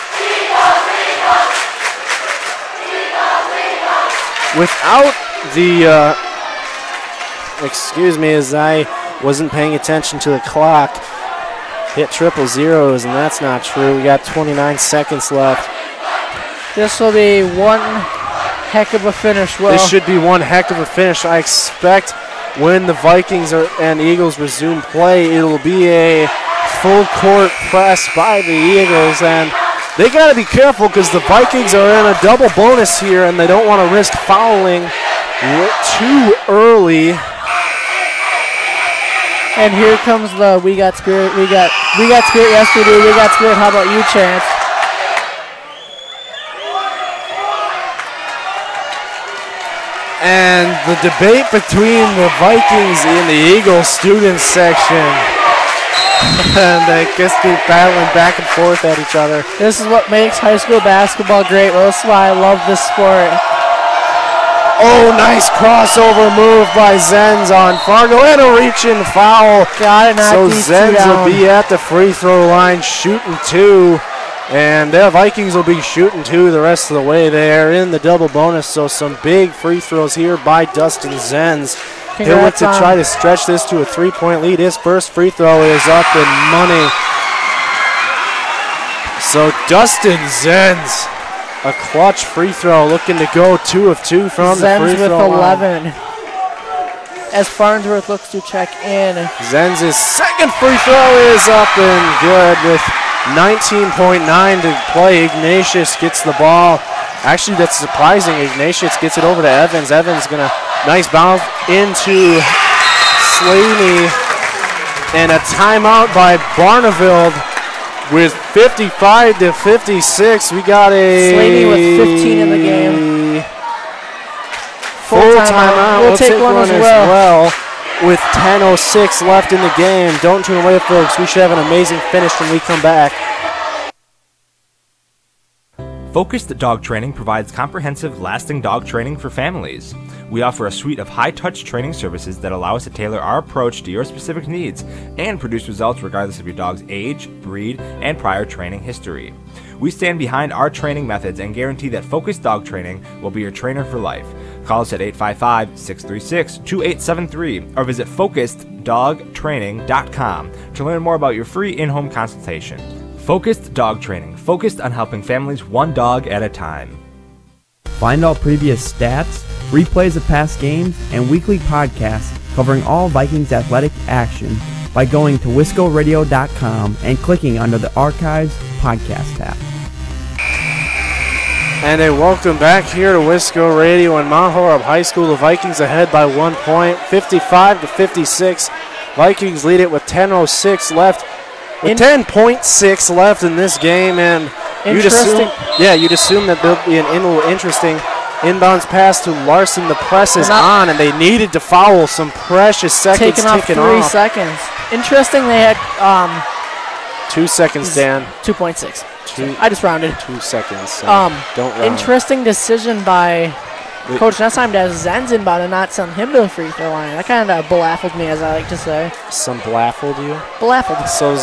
Without the, excuse me, as I wasn't paying attention to the clock, hit triple zeros, and that's not true. We got 29 seconds left. This will be one heck of a finish, Will. This should be one heck of a finish. I expect when the Vikings and Eagles resume play, it'll be a full court press by the Eagles, and they got to be careful because the Vikings are in a double bonus here, and they don't want to risk fouling too early. And here comes the "We got spirit, we got spirit yesterday, we got spirit. How about you?" chant. And the debate between the Vikings and the Eagles student section. And I guess they're battling back and forth at each other. This is what makes high school basketball great. Well, this is why I love this sport. Oh, nice crossover move by Zenz on Fargo. And a reach-in foul. Got it, so Zenz will be at the free throw line shooting 2. And the Vikings will be shooting 2 the rest of the way. They're in the double bonus, so some big free throws here by Dustin Zenz. He'll look to try to stretch this to a 3-point lead. His first free throw is up and money. So Dustin Zenz, a clutch free throw, looking to go 2 of 2 from the free throw line. Zenz with 11. As Farnsworth looks to check in. Zenz's second free throw is up and good with 19.9 to play. Ignatius gets the ball. Actually, that's surprising. Ignatius gets it over to Evans. Evans going to nice bounce into Slaney. And a timeout by Barneveld with 55 to 56. We got a Slaney with 15 in the game. Full timeout. We'll take one as well. With 10:06 left in the game. Don't tune away, folks. We should have an amazing finish when we come back. Focused Dog Training provides comprehensive, lasting dog training for families. We offer a suite of high-touch training services that allow us to tailor our approach to your specific needs and produce results regardless of your dog's age, breed, and prior training history. We stand behind our training methods and guarantee that Focused Dog Training will be your trainer for life. Call us at 855-636-2873 or visit FocusedDogTraining.com to learn more about your free in-home consultation. Focused Dog Training, focused on helping families one dog at a time. Find all previous stats, replays of past games, and weekly podcasts covering all Vikings athletic action by going to wiscoradio.com and clicking under the Archives podcast tab. And a welcome back here to Wisco Radio in Mount Horeb High School. The Vikings ahead by 1 point, 55-56. Vikings lead it with 10:06 left. With 10.6 left in this game, and you'd assume that there'll be a little interesting inbounds pass to Larson. The press is on, and they needed to foul. Some precious seconds ticking off. 3 seconds. Interesting, they had 2 seconds, Dan. 2.6. I just rounded. 2 seconds. Don't round. Interesting decision by Coach Nessheim to have Zenz inbound and not send him to the free throw line. That kind of baffled me, as I like to say. Some baffled you? Baffled. So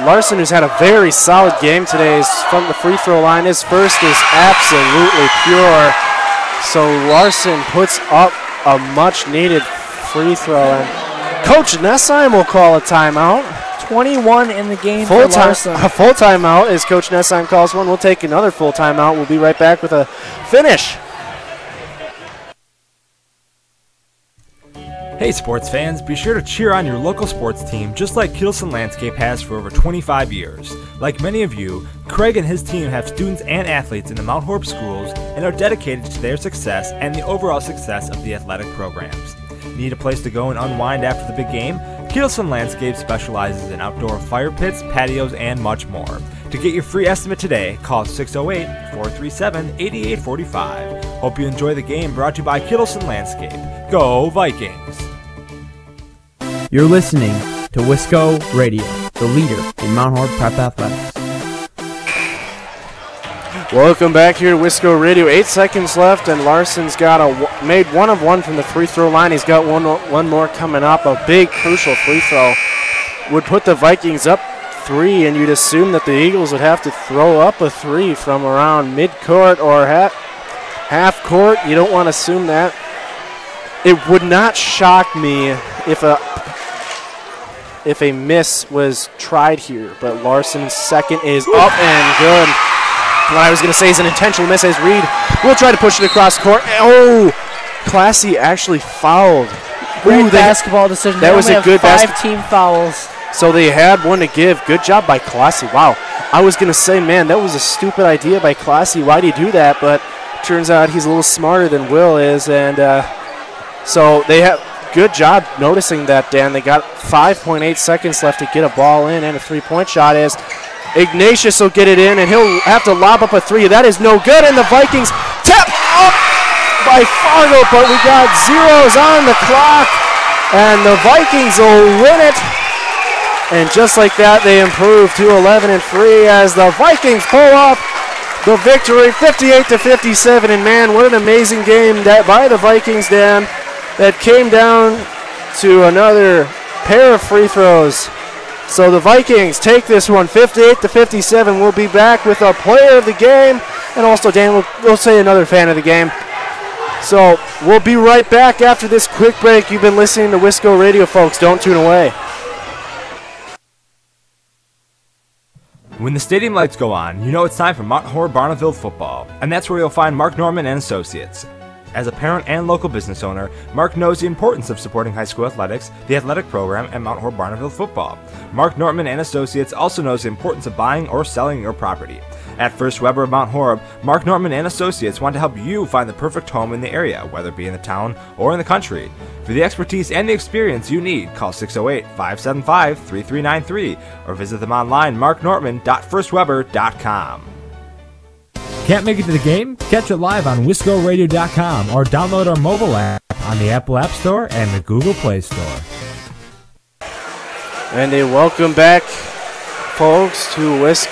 Larson, who's had a very solid game today, is from the free throw line. His first is absolutely pure. So Larson puts up a much-needed free throw. And Coach Nessheim will call a timeout. 21 in the game for Larson. A full timeout as Coach Nessheim calls one. We'll take another full timeout. We'll be right back with a finish. Hey sports fans, be sure to cheer on your local sports team just like Kielsen Landscape has for over 25 years. Like many of you, Craig and his team have students and athletes in the Mount Horeb schools and are dedicated to their success and the overall success of the athletic programs. Need a place to go and unwind after the big game? Kielsen Landscape specializes in outdoor fire pits, patios, and much more. To get your free estimate today, call 608-437-8845. Hope you enjoy the game, brought to you by Kielsen Landscape. Go Vikings! You're listening to Wisco Radio, the leader in Mount Horeb Prep Athletics. Welcome back here to Wisco Radio. 8 seconds left, and Larson's got made 1 of 1 from the free throw line. He's got one more coming up. A big, crucial free throw would put the Vikings up 3, and you'd assume that the Eagles would have to throw up a 3 from around mid-court or half court. You don't want to assume that. It would not shock me if a miss was tried here, but Larson's second is up and good. What I was going to say is an intentional miss as Reed will try to push it across court. Oh, Classy actually fouled. Great basketball decision. That was a good 5 team fouls. So they had one to give. Good job by Classy. Wow. I was going to say, man, that was a stupid idea by Classy. Why did he do that? But turns out he's a little smarter than Will is, and so they have good job noticing that, Dan. They got 5.8 seconds left to get a ball in, and a three-point shot is Ignatius will get it in, and he'll have to lob up a 3. That is no good, and the Vikings tap up by Fargo, but we got zeros on the clock, and the Vikings will win it. And just like that, they improve to 11-3 as the Vikings pull off the victory, 58-57. And man, what an amazing game that by the Vikings, Dan. That came down to another pair of free throws. So the Vikings take this one 58-57. We'll be back with our player of the game, and also, Dan, we'll say another fan of the game. So we'll be right back after this quick break. You've been listening to Wisco Radio, folks. Don't tune away. When the stadium lights go on, you know it's time for Mount Horeb Barneville football, and that's where you'll find Mark Norman and Associates. As a parent and local business owner, Mark knows the importance of supporting high school athletics, the athletic program, and Mount Horeb Barneville football. Mark Norman and Associates also knows the importance of buying or selling your property. At First Weber of Mount Horeb, Mark Norman and Associates want to help you find the perfect home in the area, whether it be in the town or in the country. For the expertise and the experience you need, call 608-575-3393 or visit them online, marknorman.firstweber.com. Can't make it to the game? Catch it live on WiscoRadio.com or download our mobile app on the Apple App Store and the Google Play Store. And a welcome back, folks, to Wisco.